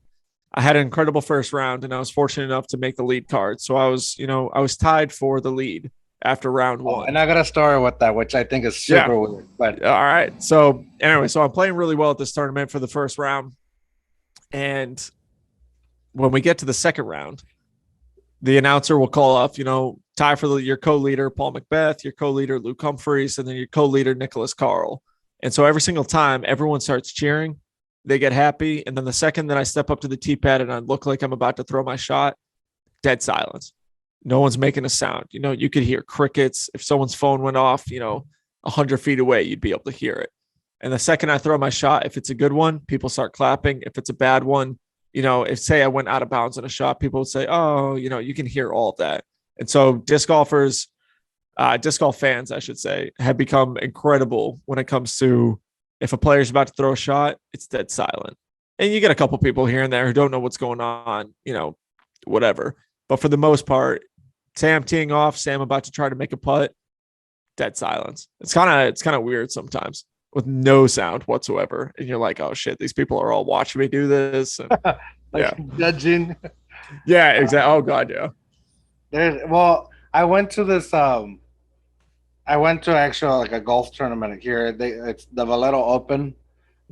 I had an incredible first round and I was fortunate enough to make the lead card. So I was tied for the lead after round one. And I got a story with that, which I think is super weird. But all right. So anyway, I'm playing really well at this tournament for the first round. And when we get to the second round, the announcer will call up, tie for your co-leader, Paul Macbeth, your co-leader, Luke Humphreys, and then your co-leader, DiscGolfNickCarl. And so every single time everyone starts cheering, they get happy. And then the second that I step up to the tee pad and I look like I'm about to throw my shot, dead silence. No one's making a sound. You could hear crickets. If someone's phone went off, 100 feet away, you'd be able to hear it. And the second I throw my shot, if it's a good one, people start clapping. If it's a bad one, if say I went out of bounds in a shot, people would say, oh, you can hear all of that. And so disc golf fans, I should say, have become incredible when it comes to, if a player's about to throw a shot, it's dead silent. And you get a couple people here and there who don't know what's going on, whatever. But for the most part, say I'm teeing off, say I'm about to try to make a putt, dead silence. It's kind of weird sometimes with no sound whatsoever. And you're like, oh shit, these people are all watching me do this. And, judging. Yeah, exactly. Oh god, yeah. I went to this actual like a golf tournament here. It's the Vallejo Open.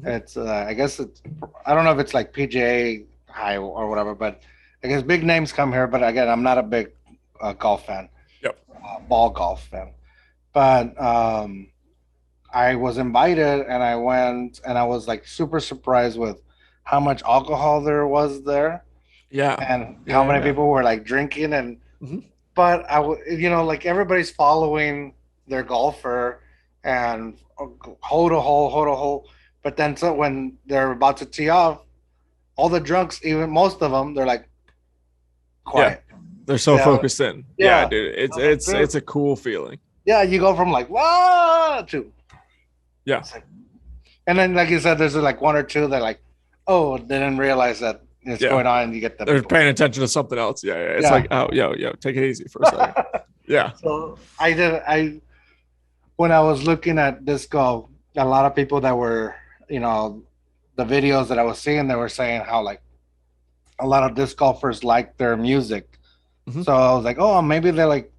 It's I guess I don't know if it's like PGA high or whatever, but I guess big names come here. But again, I'm not a big golf fan. Yep. Ball golf fan. But I was invited and I went and I was like super surprised with how much alcohol there was there. Yeah. And how many people were like drinking and but like everybody's following their golfer and hold a hole. But then so when they're about to tee off, all the drunks, even most of them, they're like quiet. Yeah. They're so focused in. Yeah, dude. It's a cool feeling. Yeah, you go from like whoa to and then like you said, there's like one or two that like, oh, they didn't realize that it's going on, and you get them. They're paying attention to something else. Yeah. It's like, oh, yo, take it easy for a second. Yeah. So when I was looking at disc golf, a lot of people that were, the videos that I was seeing, they were saying how like a lot of disc golfers like their music Mhm. So I was like, oh, maybe they're like,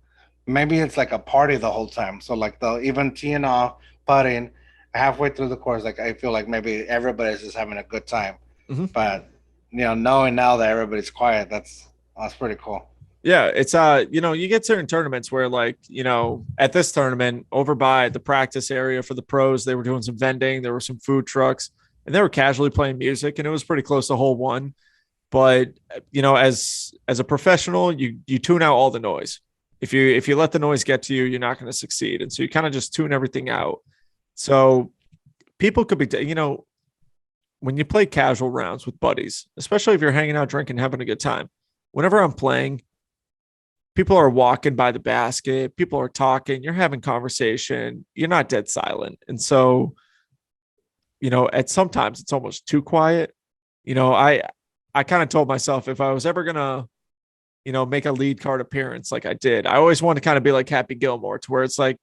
maybe it's like a party the whole time. So like they'll even teeing off, putting halfway through the course. Like I feel like maybe everybody's just having a good time. Mhm. But knowing now that everybody's quiet, that's pretty cool. Yeah, it's you get certain tournaments where like, at this tournament over by the practice area for the pros, they were doing some vending, there were some food trucks, and they were casually playing music, and it was pretty close to hole one. But as a professional, you tune out all the noise. If you let the noise get to you, you're not going to succeed. And so you kind of just tune everything out. So people could be, when you play casual rounds with buddies, especially if you're hanging out, drinking, having a good time, whenever I'm playing, people are walking by the basket, people are talking, you're having conversation, you're not dead silent. And so, at sometimes it's almost too quiet. I kind of told myself if I was ever gonna, make a lead card appearance like I did, I always want to kind of be like Happy Gilmore, to where it's like,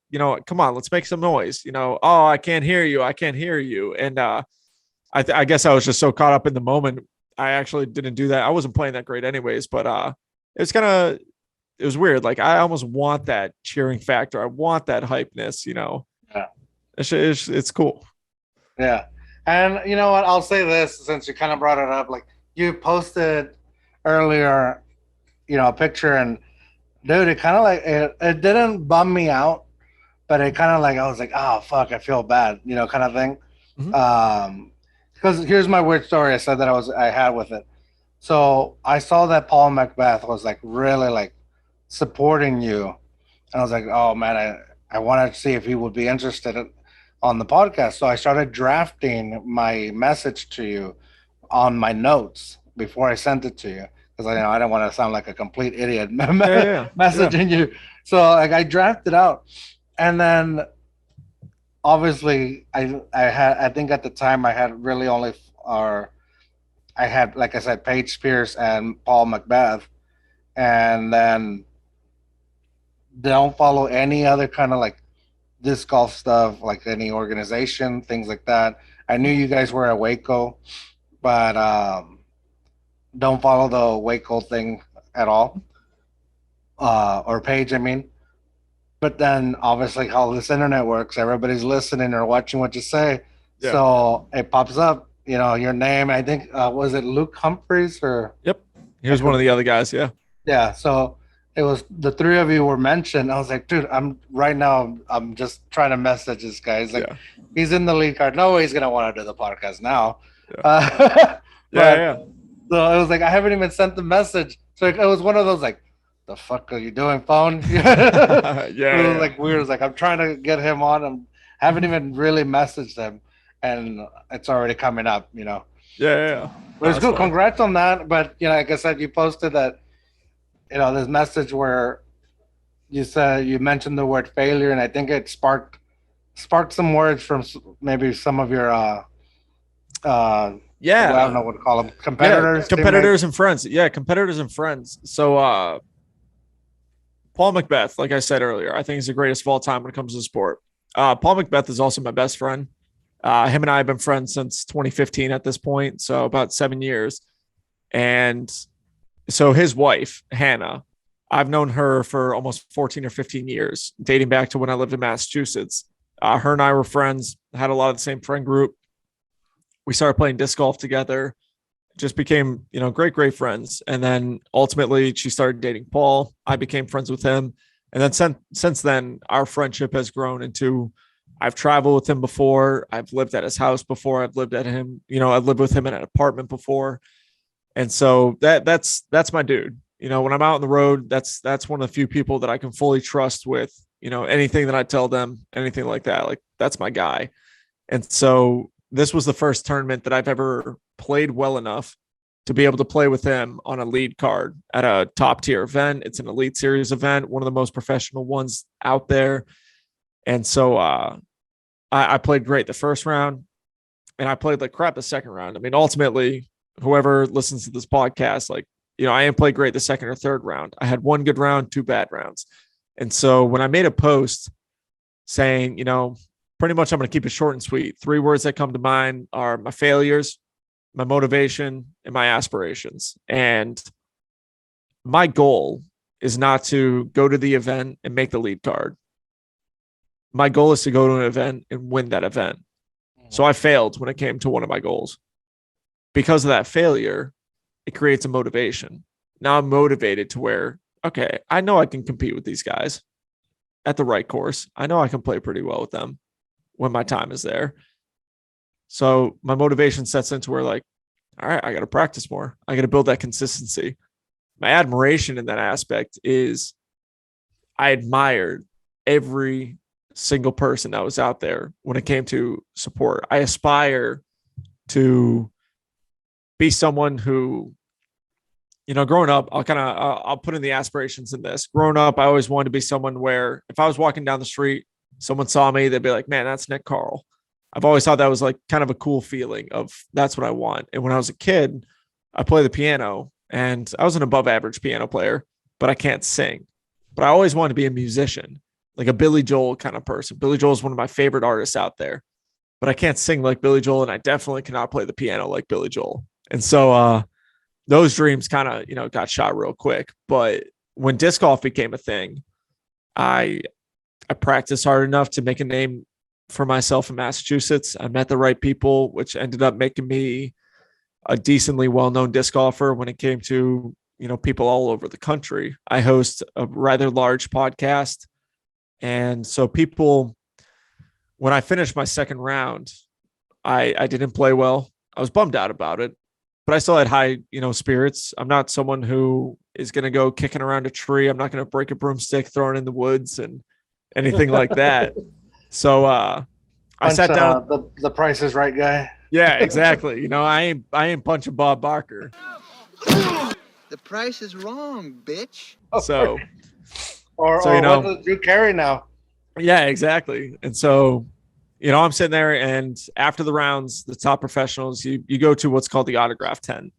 come on, let's make some noise. Oh, I can't hear you. I can't hear you. And I guess I was just so caught up in the moment. I actually didn't do that. I wasn't playing that great anyways, but it was weird. Like I almost want that cheering factor. I want that hypeness, Yeah. It's cool. Yeah. And you know what? I'll say this since you kind of brought it up. Like you posted earlier, a picture, and dude, it kind of like it didn't bum me out, but it kind of like I was like, oh fuck, I feel bad, kind of thing. Mhm. Because here's my weird story. I said that I had with it. So I saw that Paul Macbeth was like really like supporting you, and I was like, oh man, I wanted to see if he would be interested on the podcast. So I started drafting my message to you on my notes before I sent it to you, because I didn't want to sound like a complete idiot messaging you. So like I drafted out, and then obviously I think at the time I had really only I had, like I said, Paige Spears and Paul Macbeth, and then don't follow any other kind of like disc golf stuff, like any organization, things like that. I knew you guys were at Waco, but don't follow the Waco thing at all, or page, I mean. But then obviously how this internet works, everybody's listening or watching what you say. Yeah. So it pops up, your name. I think, was it Luke Humphreys or? Yep. He was one of the other guys. Yeah. Yeah. So it was the three of you were mentioned. I was like, dude, I'm just trying to message this guy. He's like, he's in the lead card. No way he's going to want to do the podcast now. Yeah. Yeah. So it was like, I haven't even sent the message. So it was one of those like, the fuck are you doing, phone? Yeah. It was like weird. It was like, I'm trying to get him on. I haven't even really messaged him, and it's already coming up, Yeah. But it's good. Congrats on that. But, like I said, you posted that, this message where you said, you mentioned the word failure, and I think it sparked some words from maybe some of your, I don't know what to call them, competitors and friends. Yeah, competitors and friends. So Paul Macbeth, like I said earlier, I think he's the greatest of all time when it comes to the sport. Paul Macbeth is also my best friend. Him and I have been friends since 2015 at this point, so about 7 years. And so his wife, Hannah, I've known her for almost 14 or 15 years, dating back to when I lived in Massachusetts. Her and I were friends, had a lot of the same friend group. We started playing disc golf together, just became, great friends. And then ultimately she started dating Paul. I became friends with him. And then since then, our friendship has grown into, I've traveled with him before. I've lived at his house before. I've lived at him, I've lived with him in an apartment before. And so that's my dude. When I'm out on the road, that's one of the few people that I can fully trust with, anything that I tell them, anything like that, like that's my guy. And so this was the first tournament that I've ever played well enough to be able to play with him on a lead card at a top tier event. It's an Elite Series event, one of the most professional ones out there. And so I played great the first round, and I played like crap the second round. I mean, ultimately, whoever listens to this podcast, like, I didn't play great the second or third round. I had one good round, two bad rounds. And so when I made a post saying, pretty much I'm going to keep it short and sweet. 3 words that come to mind are my failures, my motivation, and my aspirations. And my goal is not to go to the event and make the lead card. My goal is to go to an event and win that event. So I failed when it came to one of my goals. Because of that failure, it creates a motivation. Now I'm motivated to where, okay, I know I can compete with these guys at the right course. I know I can play pretty well with them when my time is there. So my motivation sets into where like, all right, I got to practice more. I got to build that consistency. My admiration in that aspect is I admired every single person that was out there when it came to support. I aspire to be someone who, growing up, I'll put in the aspirations in this. Growing up, I always wanted to be someone where if I was walking down the street, someone saw me, they'd be like, man, that's NickCarl. I've always thought that was like kind of a cool feeling of that's what I want. And when I was a kid, I played the piano and I was an above average piano player, but I can't sing. But I always wanted to be a musician, like a Billy Joel kind of person. Billy Joel is one of my favorite artists out there, but I can't sing like Billy Joel. And I definitely cannot play the piano like Billy Joel. And so those dreams kind of, got shot real quick. But when disc golf became a thing, I practiced hard enough to make a name for myself in Massachusetts. I met the right people, which ended up making me a decently well-known disc golfer when it came to, people all over the country. I host a rather large podcast. And so people, when I finished my second round, I didn't play well. I was bummed out about it, but I still had high, spirits. I'm not someone who is going to go kicking around a tree. I'm not going to break a broomstick, throw it in the woods and anything like that. So I sat down. The Price is Right guy. Yeah, exactly. I ain't punching Bob Barker. The price is wrong, bitch. So, or what does Drew Carey now? Yeah, exactly. And so, I'm sitting there, and after the rounds, the top professionals, you go to what's called the autograph tent.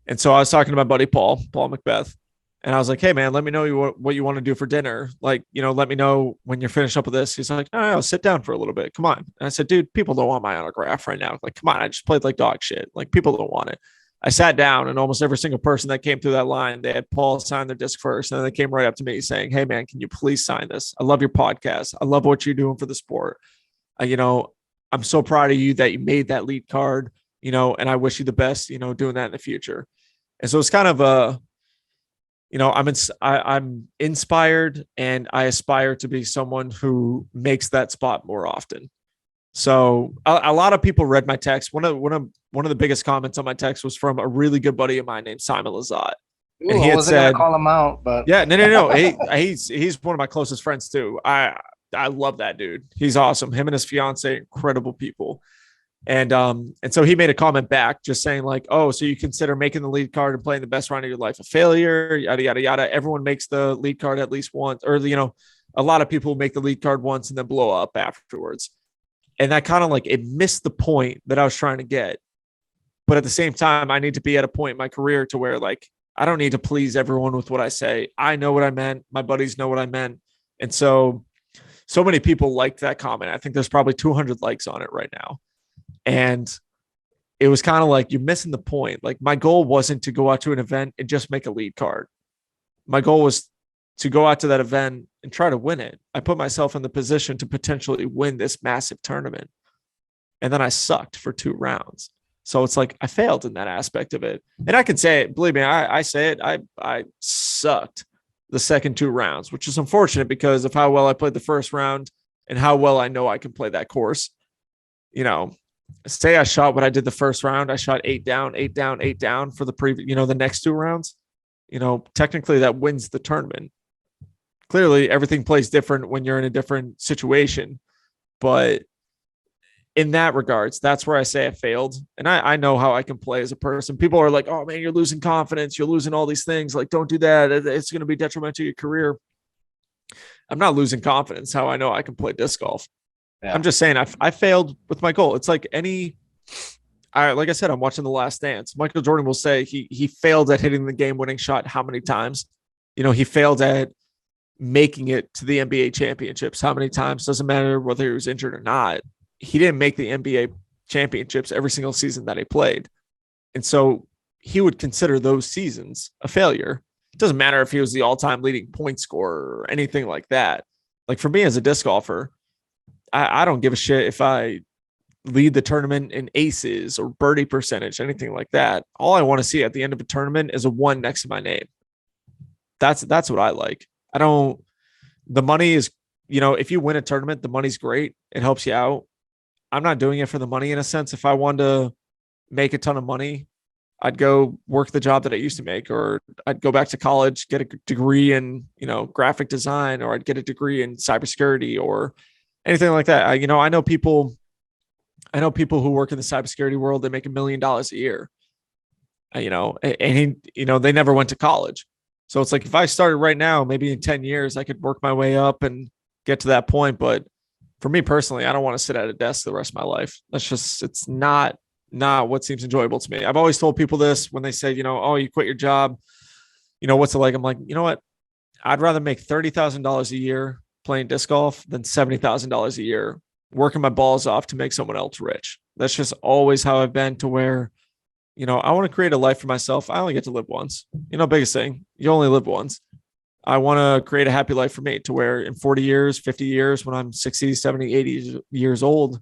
And so I was talking to my buddy Paul Macbeth, and I was like, hey man, let me know what you want to do for dinner. Like, let me know when you're finished up with this. He's like, no, sit down for a little bit. Come on. And I said, dude, people don't want my autograph right now. Like, come on. I just played like dog shit. Like, people don't want it. I sat down, and almost every single person that came through that line, they had Paul sign their disc first. And then they came right up to me saying, hey man, can you please sign this? I love your podcast. I love what you're doing for the sport. I'm so proud of you that you made that lead card, and I wish you the best, doing that in the future. And so it's kind of I'm inspired, and I aspire to be someone who makes that spot more often. So a lot of people read my text. One of the biggest comments on my text was from a really good buddy of mine named Simon Lazat. And he had said, call him out, but yeah, no. He's one of my closest friends too. I love that dude. He's awesome. Him and his fiance, incredible people. And so he made a comment back just saying like, oh, so you consider making the lead card and playing the best round of your life a failure, yada, yada, yada. Everyone makes the lead card at least once, or, a lot of people make the lead card once and then blow up afterwards. And that kind of like, it missed the point that I was trying to get. But at the same time, I need to be at a point in my career to where like, I don't need to please everyone with what I say. I know what I meant. My buddies know what I meant. And so many people liked that comment. I think there's probably 200 likes on it right now. And it was kind of like, you're missing the point. Like, my goal wasn't to go out to an event and just make a lead card. My goal was to go out to that event and try to win it. I put myself in the position to potentially win this massive tournament. And then I sucked for 2 rounds. So it's like, I failed in that aspect of it. And I can say it, believe me, I say it. I sucked the second 2 rounds, which is unfortunate because of how well I played the first round and how well I know I can play that course. Say I shot what I did the first round. I shot 8 down, 8 down, 8 down for the previous, the next 2 rounds. Technically that wins the tournament. Clearly everything plays different when you're in a different situation, but in that regards, that's where I say I failed. And I know how I can play as a person. People are like, oh man, you're losing confidence. You're losing all these things. Like, don't do that. It's going to be detrimental to your career. I'm not losing confidence. How I know I can play disc golf. Yeah. I'm just saying I failed with my goal. It's like like I said, I'm watching The Last Dance. Michael Jordan will say he failed at hitting the game-winning shot how many times? He failed at making it to the NBA championships how many times? Doesn't matter whether he was injured or not. He didn't make the NBA championships every single season that he played. And so he would consider those seasons a failure. It doesn't matter if he was the all-time leading point scorer or anything like that. Like for me as a disc golfer, I don't give a shit if I lead the tournament in aces or birdie percentage, anything like that. All I want to see at the end of a tournament is a 1 next to my name. That's what I like. The money is, if you win a tournament, the money's great. It helps you out. I'm not doing it for the money in a sense. If I wanted to make a ton of money, I'd go work the job that I used to make, or I'd go back to college, get a degree in, graphic design, or I'd get a degree in cybersecurity or anything like that. I know people who work in the cybersecurity world, they make $1 million a year, they never went to college. So it's like, if I started right now, maybe in 10 years, I could work my way up and get to that point. But for me personally, I don't want to sit at a desk the rest of my life. It's not what seems enjoyable to me. I've always told people this when they say, oh, you quit your job, what's it like? I'm like, you know what? I'd rather make $30,000 a year playing disc golf than $70,000 a year working my balls off to make someone else rich. That's just always how I've been, to where, I want to create a life for myself. I only get to live once. Biggest thing, you only live once. I want to create a happy life for me, to where in 40 years, 50 years, when I'm 60, 70, 80 years old,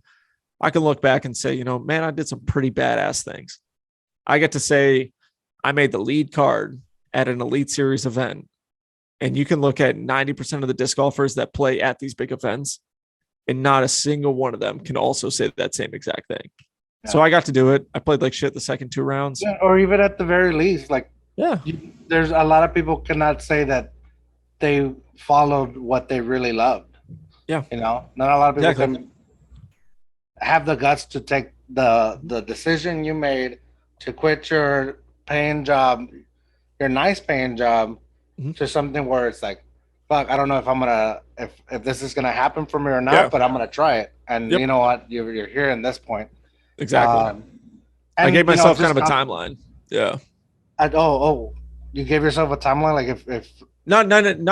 I can look back and say, man, I did some pretty badass things. I get to say I made the lead card at an Elite Series event. And you can look at 90% of the disc golfers that play at these big events, and not a single one of them can also say that same exact thing. Yeah. So I got to do it. I played like shit the second 2 rounds. Yeah, or even at the very least, there's a lot of people cannot say that they followed what they really loved. Yeah. Not a lot of people can have the guts to take the decision you made to quit your paying job, your nice paying job, to something where it's like, fuck, I don't know if I'm gonna if this is gonna happen for me or not, but I'm gonna try it. And you know what, you're here in this point. Exactly. I gave myself kind of a timeline. Yeah. You gave yourself a timeline, like if not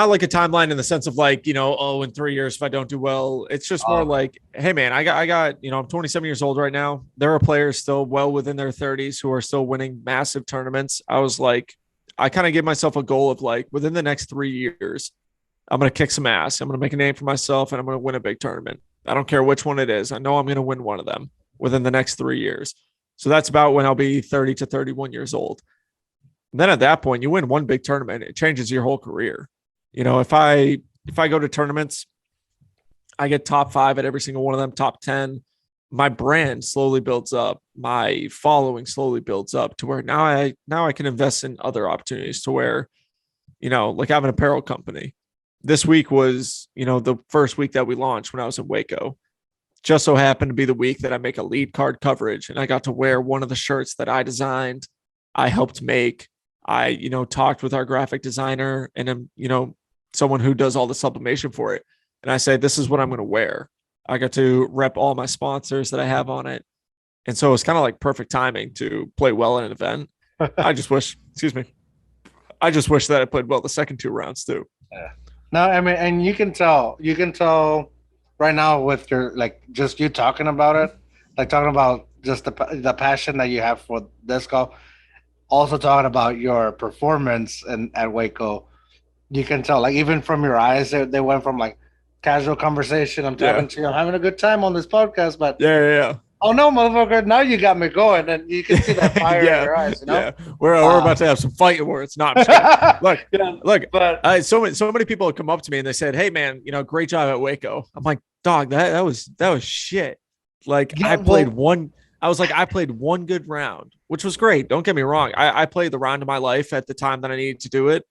like a timeline in the sense of like, in 3 years if I don't do well. It's just more like, hey man, I got I'm 27 years old right now. There are players still well within their 30s who are still winning massive tournaments. I kind of gave myself a goal of like, within the next 3 years, I'm going to kick some ass. I'm going to make a name for myself, and I'm going to win a big tournament. I don't care which one it is. I know I'm going to win one of them within the next 3 years. So that's about when I'll be 30 to 31 years old. And then at that point, you win one big tournament, it changes your whole career. If I go to tournaments, I get top 5 at every single one of them, top 10. My brand slowly builds up. My following slowly builds up to where now I can invest in other opportunities, to where, like I have an apparel company. This week was, the first week that we launched when I was in Waco. Just so happened to be the week that I make a lead card coverage, and I got to wear one of the shirts that I designed, I helped make. I, talked with our graphic designer and, someone who does all the sublimation for it. And I say, this is what I'm going to wear. I got to rep all my sponsors that I have on it. And so it's kind of like perfect timing to play well in an event. I just wish that I played well the second 2 rounds too. Yeah. No, I mean, and you can tell right now with your, like, just you talking about it, like talking about just the passion that you have for disc golf, also talking about your performance at Waco. You can tell, like, even from your eyes, they went from like casual conversation. I'm talking to you, I'm having a good time on this podcast, but yeah. Oh no, motherfucker! Now you got me going, and you can see that fire in your eyes. We're about to have some fighting words. Not look. But so many people have come up to me and they said, "Hey, man, great job at Waco." I'm like, "Dog, that was shit." Like, I played one. I was like, I played one good round, which was great. Don't get me wrong. I played the round of my life at the time that I needed to do it.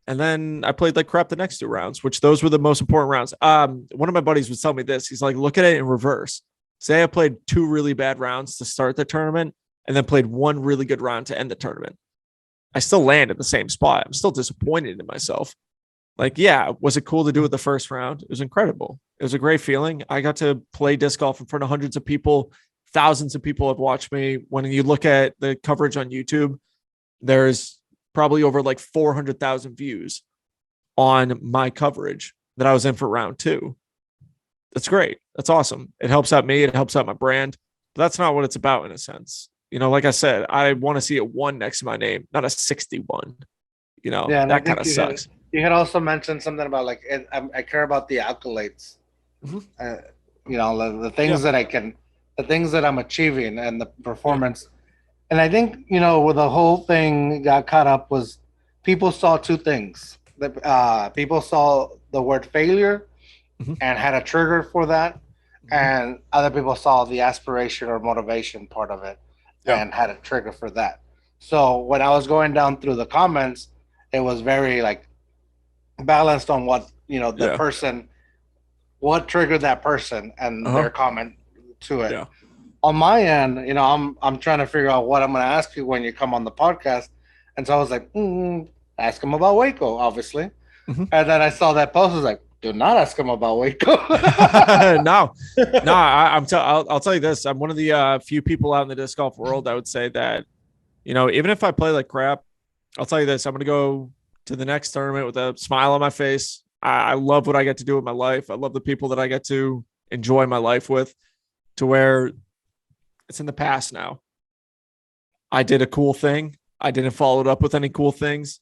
And then I played like crap the next 2 rounds, which those were the most important rounds. One of my buddies would tell me this. He's like, look at it in reverse. Say I played 2 really bad rounds to start the tournament and then played 1 really good round to end the tournament. I still land at the same spot. I'm still disappointed in myself. Like, yeah, was it cool to do it the first round? It was incredible. It was a great feeling. I got to play disc golf in front of hundreds of people. Thousands of people have watched me. When you look at the coverage on YouTube, there's probably over like 400,000 views on my coverage that I was in for round 2. That's great. That's awesome. It helps out me. It helps out my brand. But that's not what it's about in a sense. Like I said, I want to see a 1 next to my name, not a 61. Yeah, and I that kind think of sucks. you had also mentioned something about like I care about the accolades. The things that the things that I'm achieving and the performance. And I think where the whole thing got caught up was people saw two things. People saw the word failure and had a trigger for that, and other people saw the aspiration or motivation part of it and had a trigger for that. So when I was going down through the comments, it was very like balanced on what the person, what triggered that person and their comment to it. Yeah. On my end, I'm trying to figure out what I'm going to ask you when you come on the podcast, and so I was like, ask him about Waco, obviously, and then I saw that post. I was like, do not ask him about Waco. No. I'll tell you this. I'm one of the few people out in the disc golf world. I would say that, even if I play like crap, I'll tell you this. I'm going to go to the next tournament with a smile on my face. I love what I get to do with my life. I love the people that I get to enjoy my life with, to where it's in the past now. I did a cool thing. I didn't follow it up with any cool things.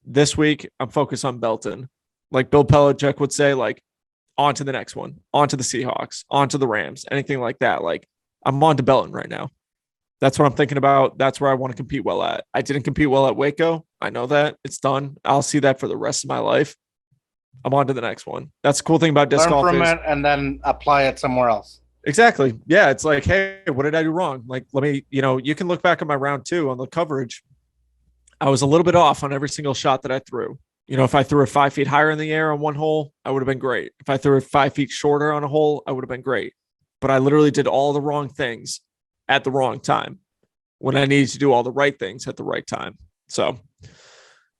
This week, I'm focused on Belton. Like Bill Belichick would say, like, on to the next one, on to the Seahawks, on to the Rams, anything like that. Like, I'm on to Belton right now. That's what I'm thinking about. That's where I want to compete well at. I didn't compete well at Waco. I know that. It's done. I'll see that for the rest of my life. I'm on to the next one. That's the cool thing about disc golf. Learn from it and then apply it somewhere else. Exactly. Yeah. It's like, hey, what did I do wrong? Like, let me, you can look back at my round 2 on the coverage. I was a little bit off on every single shot that I threw. If I threw it 5 feet higher in the air on one hole, I would have been great. If I threw it 5 feet shorter on a hole, I would have been great. But I literally did all the wrong things at the wrong time when I needed to do all the right things at the right time. So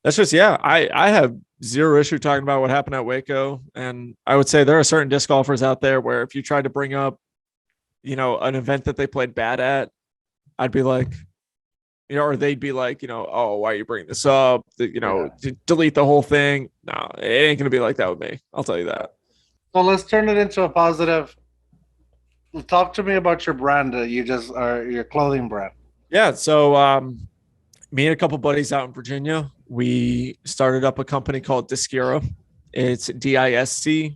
that's just, I have zero issue talking about what happened at Waco. And I would say there are certain disc golfers out there where if you tried to bring up, an event that they played bad at, I'd be like, or they'd be like, oh, why are you bringing this up? Delete the whole thing. No, it ain't going to be like that with me. I'll tell you that. So let's turn it into a positive. Talk to me about your brand that your clothing brand. Yeah. So me and a couple buddies out in Virginia, we started up a company called Discura. It's DISCURA.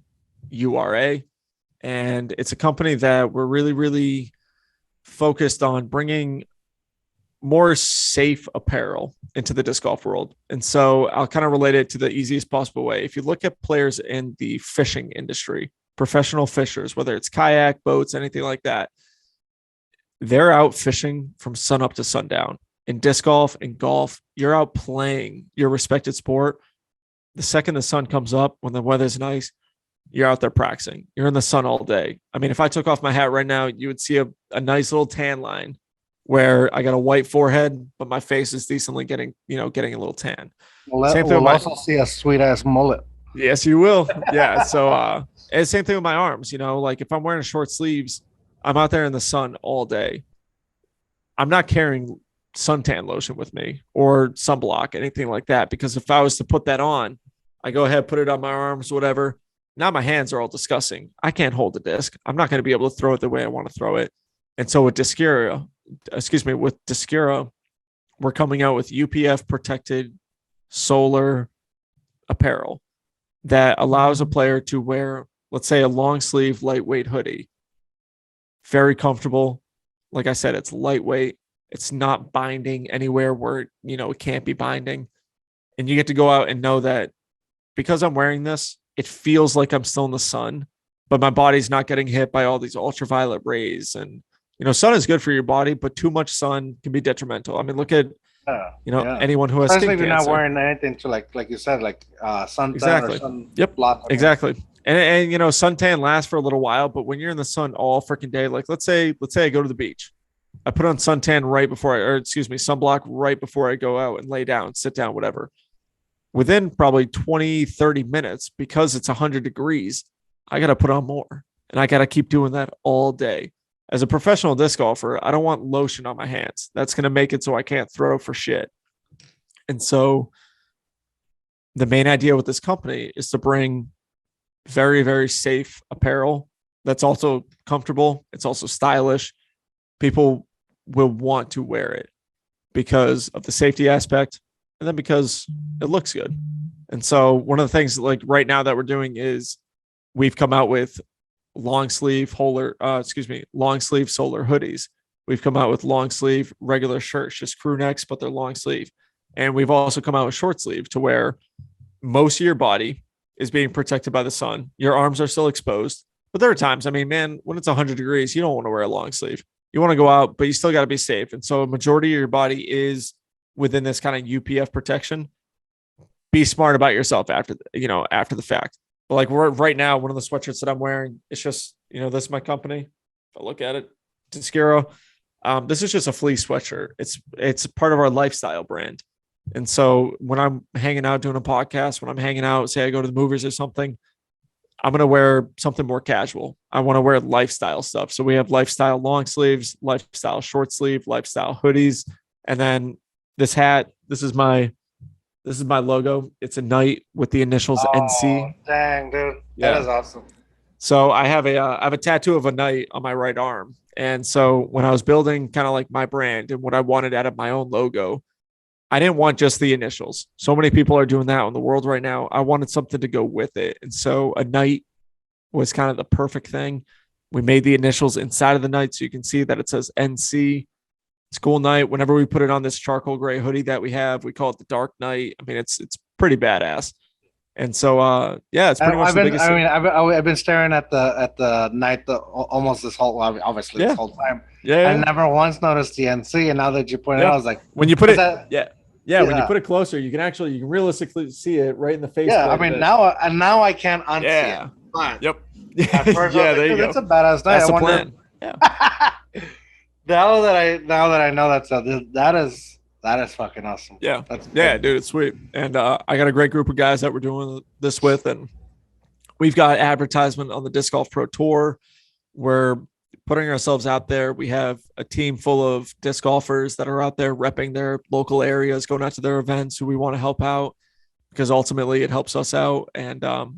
And it's a company that we're really, really focused on bringing more safe apparel into the disc golf world. And so I'll kind of relate it to the easiest possible way. If you look at players in the fishing industry, professional fishers, whether it's kayak, boats, anything like that, they're out fishing from sun up to sundown. In disc golf and golf, you're out playing your respected sport. The second the sun comes up, when the weather's nice, you're out there practicing. You're in the sun all day. I mean, if I took off my hat right now, you would see a nice little tan line where I got a white forehead, but my face is decently getting a little tan. We'll also see a sweet ass mullet. Yes, you will. Yeah. So, and same thing with my arms, like if I'm wearing short sleeves, I'm out there in the sun all day. I'm not carrying suntan lotion with me or sunblock, anything like that, because if I was to put that on, I go ahead, put it on my arms, whatever. Now my hands are all disgusting. I can't hold the disc. I'm not going to be able to throw it the way I want to throw it. And so with Discura, we're coming out with UPF protected solar apparel that allows a player to wear, let's say, a long sleeve, lightweight hoodie. Very comfortable. Like I said, it's lightweight. It's not binding anywhere where, it can't be binding. And you get to go out and know that because I'm wearing this, it feels like I'm still in the sun, but my body's not getting hit by all these ultraviolet rays. And, sun is good for your body, but too much sun can be detrimental. I mean, look at, anyone who has especially skin if you're cancer. not wearing anything to like you said, like suntan Exactly. or sun Yep. block. Exactly. And suntan lasts for a little while, but when you're in the sun all freaking day, like let's say I go to the beach, I put on suntan sunblock right before I go out and lay down, sit down, whatever. Within probably 20, 30 minutes, because it's 100 degrees, I got to put on more. And I got to keep doing that all day. As a professional disc golfer, I don't want lotion on my hands. That's going to make it so I can't throw for shit. And so the main idea with this company is to bring very, very safe apparel that's also comfortable. It's also stylish. People will want to wear it because of the safety aspect, and then because it looks good. And so one of the things like right now that we're doing is we've come out with long sleeve solar hoodies. We've come out with long sleeve regular shirts, just crew necks, but they're long sleeve. And we've also come out with short sleeve to where most of your body is being protected by the sun. Your arms are still exposed, but there are times, I mean, man, when it's 100 degrees, you don't want to wear a long sleeve. You want to go out, but you still got to be safe. And so a majority of your body is within this kind of UPF protection. Be smart about yourself after the fact. But like right now, one of the sweatshirts that I'm wearing, it's just, this is my company. If I look at it, Discura. This is just a fleece sweatshirt. It's part of our lifestyle brand. And so when I'm hanging out doing a podcast, when I'm hanging out, say I go to the movies or something, I'm going to wear something more casual. I want to wear lifestyle stuff. So we have lifestyle long sleeves, lifestyle short sleeve, lifestyle hoodies. And then this hat, this is my logo. It's a knight with the initials NC. Dang, dude. That is awesome. So I have a tattoo of a knight on my right arm. And so when I was building kind of like my brand and what I wanted out of my own logo, I didn't want just the initials. So many people are doing that in the world right now. I wanted something to go with it. And so a knight was kind of the perfect thing. We made the initials inside of the knight so you can see that it says NC. It's cool night. Whenever we put it on this charcoal gray hoodie that we have, we call it the Dark Knight. I mean, it's pretty badass. And so, it's pretty much the biggest. I mean, I've been staring at the night almost this whole this whole time. Yeah. I never once noticed the NC, and now that you point it out, I was like, when you put it, when you put it closer, you can realistically see it right in the face. Yeah, I mean now I can't unsee it. But yep. There you go. It's a badass night. That's the plan. Yeah. now that I know that is fucking awesome. Yeah. Dude, it's sweet. And I got a great group of guys that we're doing this with, and we've got advertisement on the Disc Golf Pro Tour. We're putting ourselves out there. We have a team full of disc golfers that are out there repping their local areas, going out to their events who we want to help out because ultimately it helps us out. And that's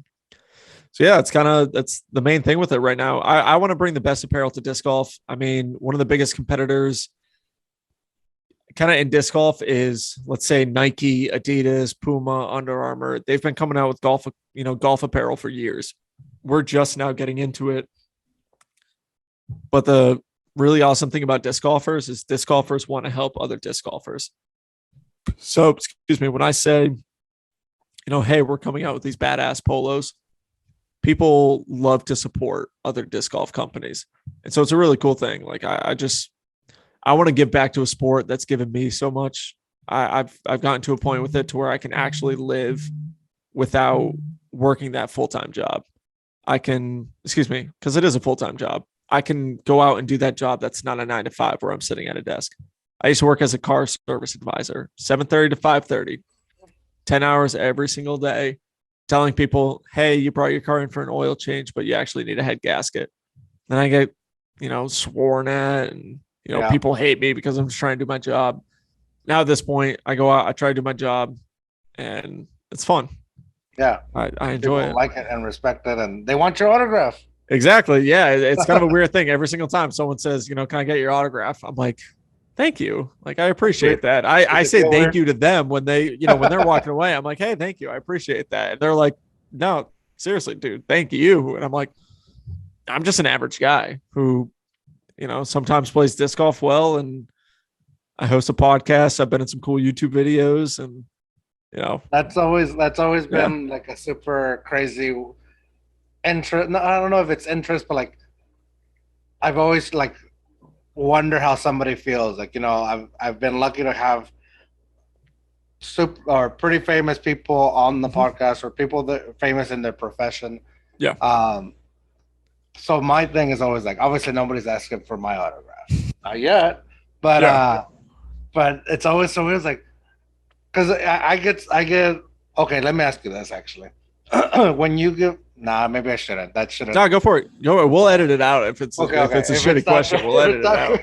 the main thing with it right now. I want to bring the best apparel to disc golf. I mean, one of the biggest competitors kind of in disc golf is, let's say, Nike, Adidas, Puma, Under Armour. They've been coming out with golf apparel for years. We're just now getting into it. But the really awesome thing about disc golfers is disc golfers want to help other disc golfers. So, excuse me, when I say, hey, we're coming out with these badass polos, people love to support other disc golf companies. And so it's a really cool thing. Like I want to give back to a sport that's given me so much. I've gotten to a point with it to where I can actually live without working that full-time job. Because it is a full-time job. I can go out and do that job that's not a 9-to-5 where I'm sitting at a desk. I used to work as a car service advisor, 7:30 to 5:30, 10 hours every single day, telling people, hey, you brought your car in for an oil change, but you actually need a head gasket. Then I get, sworn at, and people hate me because I'm just trying to do my job. Now at this point, I go out, I try to do my job, and it's fun. Yeah, I enjoy it. Like it and respect it, and they want your autograph. Exactly. Yeah, it's kind of a weird thing. Every single time someone says, can I get your autograph? I'm like, thank you. Like, I appreciate that. I say thank you to them when they, when they're walking away. I'm like, hey, thank you. I appreciate that. And they're like, no, seriously, dude, thank you. And I'm like, I'm just an average guy who, sometimes plays disc golf well, and I host a podcast. I've been in some cool YouTube videos, and that's always been like a super crazy interest. No, I don't know if it's interest, but like I've always like wonder how somebody feels. Like, I've been lucky to have super or pretty famous people on the podcast, or people that are famous in their profession. Yeah. So my thing is always like, obviously nobody's asking for my autograph, not yet, but but it's always so weird, like, because I get okay. Let me ask you this actually. When you give, maybe I shouldn't. That shouldn't. No, go for it. We'll edit it out if it's okay. If it's a shitty question. We'll edit it out.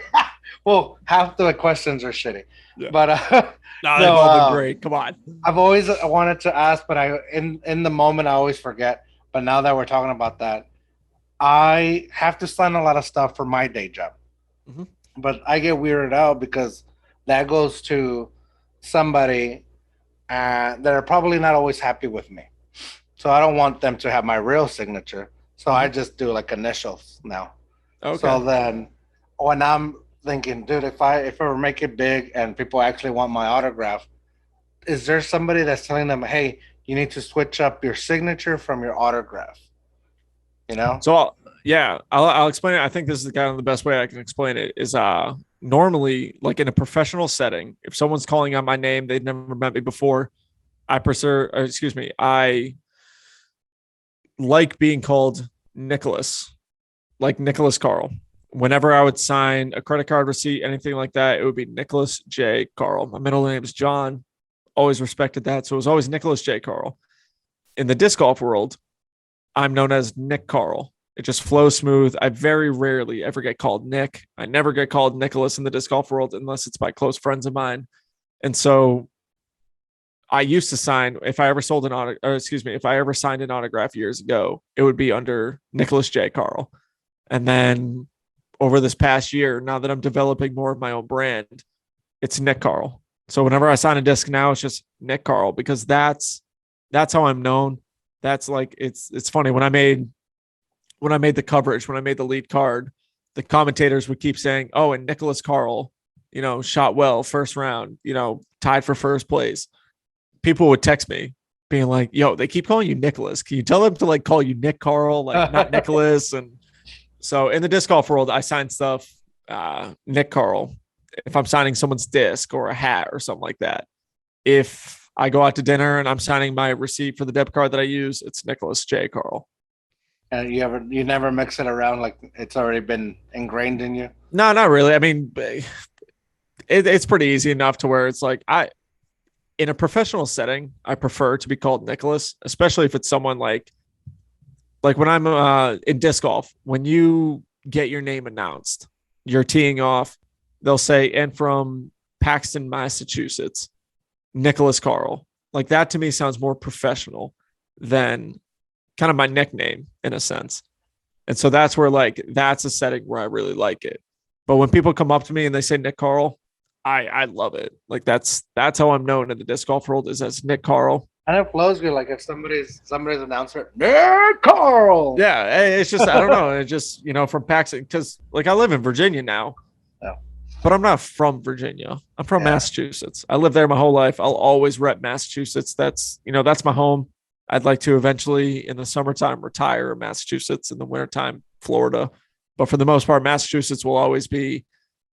Well, half the questions are shitty, but they've all been great. Come on. I've always wanted to ask, but in the moment I always forget. But now that we're talking about that, I have to sign a lot of stuff for my day job, but I get weirded out because that goes to somebody that are probably not always happy with me. So I don't want them to have my real signature. So I just do like initials now. Okay. So then when I'm thinking, dude, if I ever make it big and people actually want my autograph, is there somebody that's telling them, hey, you need to switch up your signature from your autograph? You know? So I'll explain it. I think this is kind of the best way I can explain it is normally like in a professional setting, if someone's calling out my name, they've never met me before. I like being called Nicholas, like Nicholas Carl. Whenever I would sign a credit card receipt, anything like that, it would be Nicholas J. Carl. My middle name is John. Always respected that. So it was always Nicholas J. Carl. In the disc golf world, I'm known as Nick Carl. It just flows smooth. I very rarely ever get called Nick. I never get called Nicholas in the disc golf world unless it's by close friends of mine. And so I used to sign, if I ever signed an autograph years ago, it would be under Nicholas J. Carl. And then over this past year, now that I'm developing more of my own brand, it's Nick Carl. So whenever I sign a disc now, it's just Nick Carl because that's how I'm known. That's like, it's funny when I made the coverage, when I made the lead card, the commentators would keep saying, oh, and Nicholas Carl, shot well, first round, tied for first place. People would text me being like, yo, they keep calling you Nicholas. Can you tell them to like call you Nick Carl, like not Nicholas? And so in the disc golf world, I sign stuff, Nick Carl, if I'm signing someone's disc or a hat or something like that. If I go out to dinner and I'm signing my receipt for the debit card that I use, it's Nicholas J. Carl. And you never mix it around like it's already been ingrained in you? No, not really. I mean, it's pretty easy enough to where it's like in a professional setting, I prefer to be called Nicholas, especially if it's someone like when I'm in disc golf, when you get your name announced, you're teeing off, they'll say, and from Paxton, Massachusetts, Nicholas Carl. Like that to me sounds more professional than kind of my nickname in a sense. And so that's where that's a setting where I really like it. But when people come up to me and they say Nick Carl, I love it. Like that's how I'm known in the disc golf world is as Nick Carl. And it flows good. Like if somebody's announcer, Nick Carl. Yeah, it's just I don't know. It's just from Paxton because like I live in Virginia now, but I'm not from Virginia. I'm from Massachusetts. I lived there my whole life. I'll always rep Massachusetts. That's that's my home. I'd like to eventually in the summertime retire in Massachusetts, in the wintertime Florida, but for the most part, Massachusetts will always be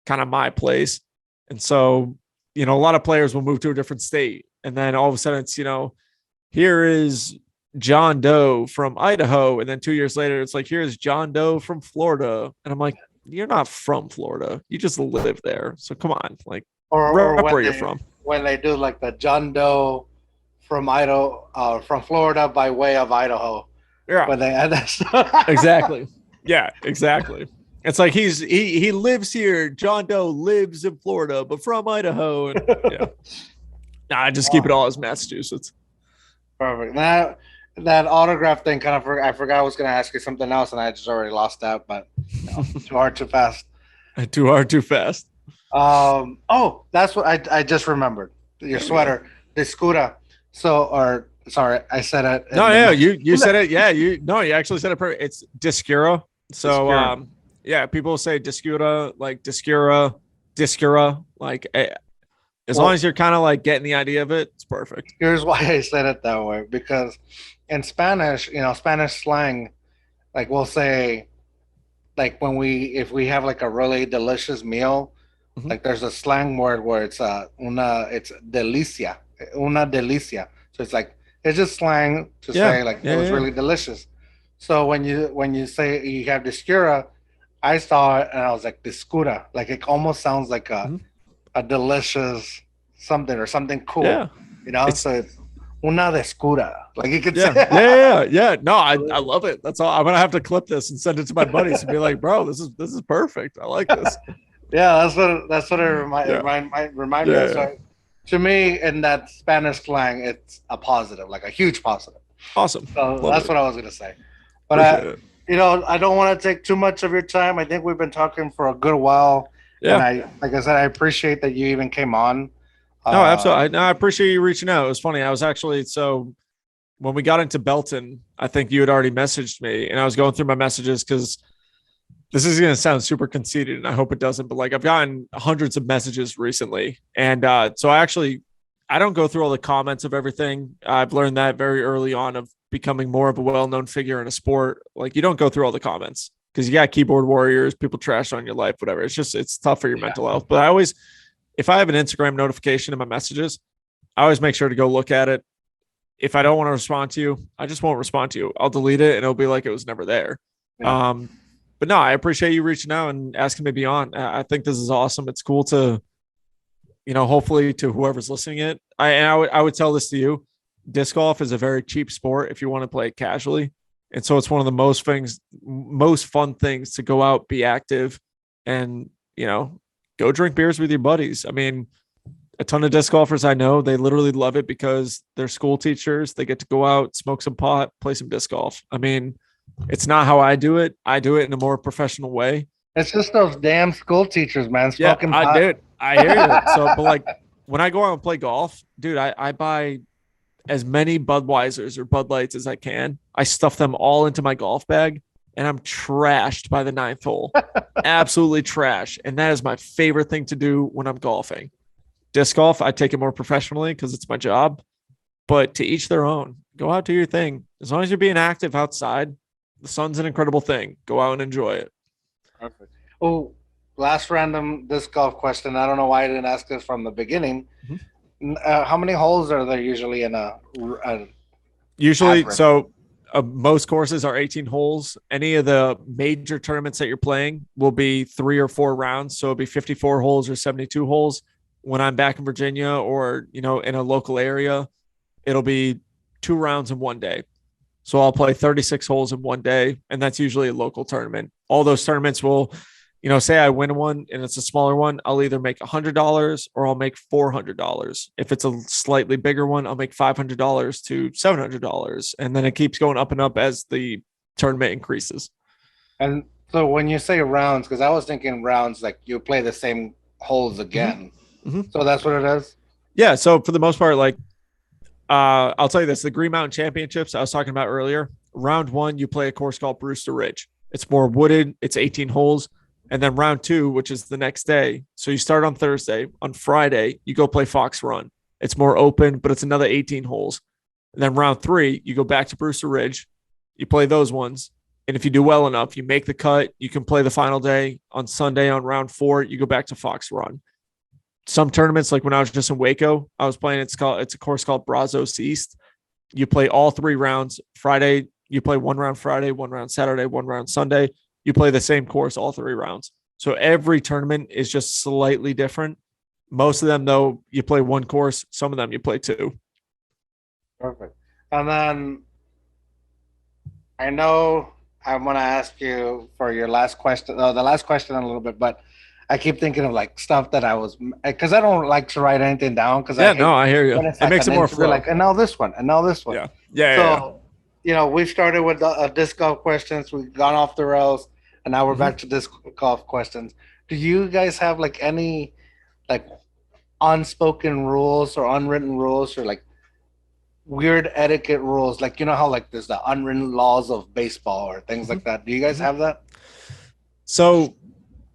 kind of my place. And so, a lot of players will move to a different state. And then all of a sudden it's, here is John Doe from Idaho. And then 2 years later, it's like, here's John Doe from Florida. And I'm like, you're not from Florida. You just live there. So come on, like, or where you're from. When they do like the John Doe from Idaho, from Florida by way of Idaho. Yeah. When they add that stuff. Exactly. Yeah, exactly. It's like he lives here. John Doe lives in Florida, but from Idaho. And I just keep it all as Massachusetts. Perfect. That autograph thing kind of I forgot I was going to ask you something else, and I just already lost that. But too hard, too fast. Too hard, too fast. Oh, that's what I just remembered. Your sweater, Discura. So, sorry, I said it. No, yeah, you said it. Yeah, you actually said it perfect. It's Discura. So, Discura. Yeah, people say Discura, like Discura, like as long as you're kind of like getting the idea of it, it's perfect. Here's why I said it that way, because in Spanish, Spanish slang, like we'll say, like if we have like a really delicious meal, like there's a slang word where it's it's delicia, una delicia. So it's just slang to say like it was really delicious. So when you say you have Discura, I saw it and I was like Discura, like it almost sounds like a delicious something or something cool, so it's una Discura, like you could say. Yeah. No, I love it. That's all. I'm gonna have to clip this and send it to my buddies and be like, bro, this is perfect. I like this. Yeah, that's what it remind me of. So to me, in that Spanish slang, it's a positive, like a huge positive. Awesome. So that's what I was gonna say. But I don't want to take too much of your time. I think we've been talking for a good while. Yeah. And like I said, I appreciate that you even came on. No, absolutely. I appreciate you reaching out. It was funny. I was actually, so when we got into Belton, I think you had already messaged me, and I was going through my messages because this is going to sound super conceited, and I hope it doesn't, but like I've gotten hundreds of messages recently. And so I don't go through all the comments of everything. I've learned that very early on of becoming more of a well-known figure in a sport. Like, you don't go through all the comments because you got keyboard warriors, people trash on your life, whatever. It's tough for your mental health. But if I have an Instagram notification in my messages, I always make sure to go look at it. If I don't want to respond to you, I just won't respond to you. I'll delete it and it'll be like it was never there. Yeah. But no, I appreciate you reaching out and asking me to be on. I think this is awesome. It's cool to, hopefully to whoever's listening it. I would tell this to you. Disc golf is a very cheap sport if you want to play it casually. And so it's one of the most fun things to go out, be active, and, go drink beers with your buddies. I mean, a ton of disc golfers I know, they literally love it because they're school teachers. They get to go out, smoke some pot, play some disc golf. I mean, it's not how I do it. I do it in a more professional way. It's just those damn school teachers, man. Smoking pot. I did. I hear you. So, but like when I go out and play golf, dude, I buy as many Budweisers or Bud Lights as I can. I stuff them all into my golf bag, and I'm trashed by the 9th hole. Absolutely trash. And that is my favorite thing to do when I'm golfing. Disc golf, I take it more professionally because it's my job. But to each their own. Go out, do your thing. As long as you're being active outside, the sun's an incredible thing. Go out and enjoy it. Perfect. Oh, last random disc golf question. I don't know why I didn't ask this from the beginning. Mm-hmm. How many holes are there usually in a usually average? So most courses are 18 holes. Any of the major tournaments that you're playing will be 3 or 4 rounds. So it'll be 54 holes or 72 holes. When I'm back in Virginia or, in a local area, it'll be 2 rounds in one day. So I'll play 36 holes in one day, and that's usually a local tournament. All those tournaments will, say I win one and it's a smaller one, I'll either make $100 or I'll make $400. If it's a slightly bigger one, I'll make $500 to $700. And then it keeps going up and up as the tournament increases. And so when you say rounds, because I was thinking rounds, like you play the same holes again. Mm-hmm. So that's what it is? Yeah. So for the most part, like, I'll tell you this, the Green Mountain Championships I was talking about earlier, round 1, you play a course called Brewster Ridge. It's more wooded. It's 18 holes. And then round 2, which is the next day. So you start on Thursday. On Friday, you go play Fox Run. It's more open, but it's another 18 holes. And then round 3, you go back to Brewster Ridge. You play those ones. And if you do well enough, you make the cut. You can play the final day. On Sunday on round 4, you go back to Fox Run. Some tournaments, like when I was just in Waco, I was playing, it's a course called Brazos East. You play all 3 rounds. Friday, you play 1 round Friday, 1 round Saturday, 1 round Sunday. You play the same course all 3 rounds. So every tournament is just slightly different. Most of them, though, you play 1 course. Some of them you play 2. Perfect. And then I know I'm going to ask you for your last question, the last question in a little bit, but I keep thinking of like stuff that because I don't like to write anything down. I hear you. It makes it more flow. Like, and now this one, and now this one. Yeah. So, we started with disc golf questions. We've gone off the rails, and now we're back to disc golf questions. Do you guys have like any like unspoken rules or unwritten rules or like weird etiquette rules? Like, how like there's the unwritten laws of baseball or things like that. Do you guys have that? So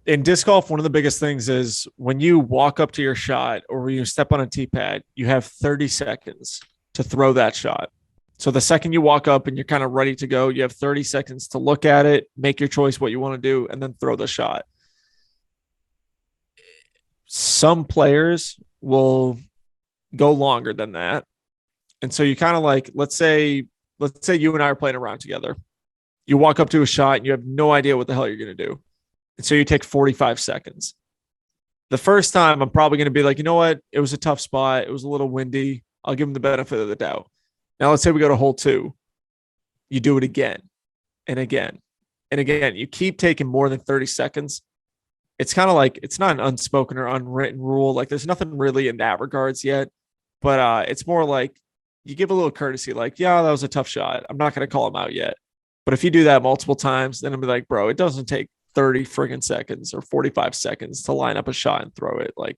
in disc golf, one of the biggest things is when you walk up to your shot or when you step on a tee pad, you have 30 seconds to throw that shot. So the second you walk up and you're kind of ready to go, you have 30 seconds to look at it, make your choice what you want to do, and then throw the shot. Some players will go longer than that. And so you kind of like, let's say you and I are playing around together. You walk up to a shot and you have no idea what the hell you're going to do. And so you take 45 seconds. The first time I'm probably going to be like, you know what? It was a tough spot. It was a little windy. I'll give them the benefit of the doubt. Now let's say we go to hole 2. You do it again and again and again. You keep taking more than 30 seconds. It's kind of like, it's not an unspoken or unwritten rule. Like there's nothing really in that regards yet, but it's more like you give a little courtesy. Like, yeah, that was a tough shot. I'm not going to call him out yet. But if you do that multiple times, then I'll be like, bro, it doesn't take 30 friggin' seconds or 45 seconds to line up a shot and throw it. Like,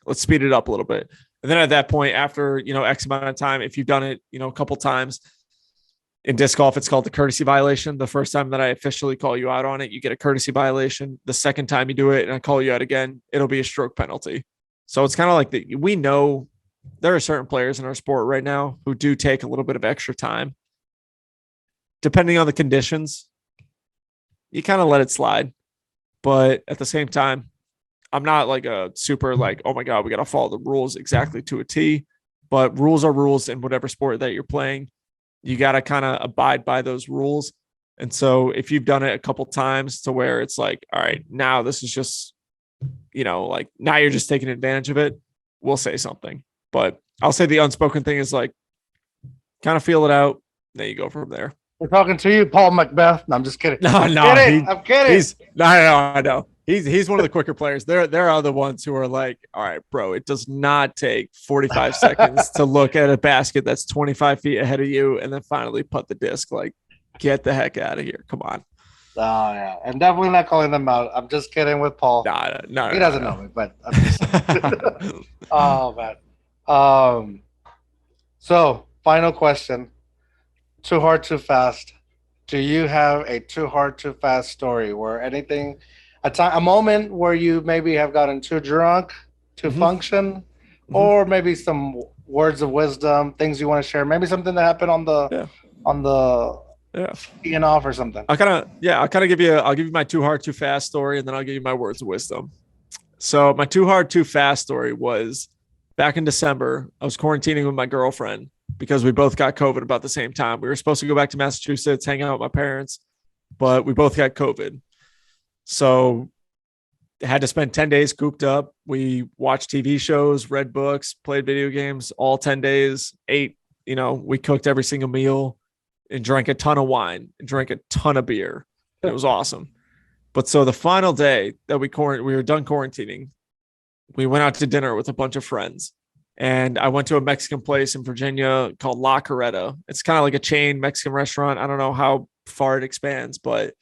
let's speed it up a little bit. And then at that point, after, X amount of time, if you've done it, a couple times in disc golf, it's called the courtesy violation. The first time that I officially call you out on it, you get a courtesy violation. The second time you do it and I call you out again, it'll be a stroke penalty. So it's kind of like we know there are certain players in our sport right now who do take a little bit of extra time. Depending on the conditions, you kind of let it slide. But at the same time, I'm not like a super like, oh my God, we got to follow the rules exactly to a T. But rules are rules in whatever sport that you're playing. You got to kind of abide by those rules. And so if you've done it a couple times to where it's like, all right, now this is just, like now you're just taking advantage of it, we'll say something. But I'll say the unspoken thing is like, kind of feel it out. Then you go from there. We're talking to you, Paul Macbeth. No, I'm just kidding. No, I'm kidding. I know. He's one of the quicker players. There are the ones who are like, all right, bro, it does not take 45 seconds to look at a basket that's 25 feet ahead of you and then finally putt the disc. Like, get the heck out of here. Come on. Oh, yeah. And definitely not calling them out. I'm just kidding with Paul. No, he doesn't know me, but I'm just oh, man. So, final question. Too hard, too fast. Do you have a too hard, too fast story where a moment where you maybe have gotten too drunk to function, or maybe some words of wisdom, things you want to share, maybe something that happened on the teeing off or something? I'll give you my too hard, too fast story, and then I'll give you my words of wisdom. So my too hard, too fast story was back in December. I was quarantining with my girlfriend because we both got COVID about the same time. We were supposed to go back to Massachusetts, hang out with my parents, but we both got COVID. So had to spend 10 days cooped up. We watched TV shows, read books, played video games, all 10 days, ate, we cooked every single meal and drank a ton of wine and drank a ton of beer. It was awesome. But so the final day that we were done quarantining, we went out to dinner with a bunch of friends. And I went to a Mexican place in Virginia called La Carreta. It's kind of like a chain Mexican restaurant. I don't know how far it expands, but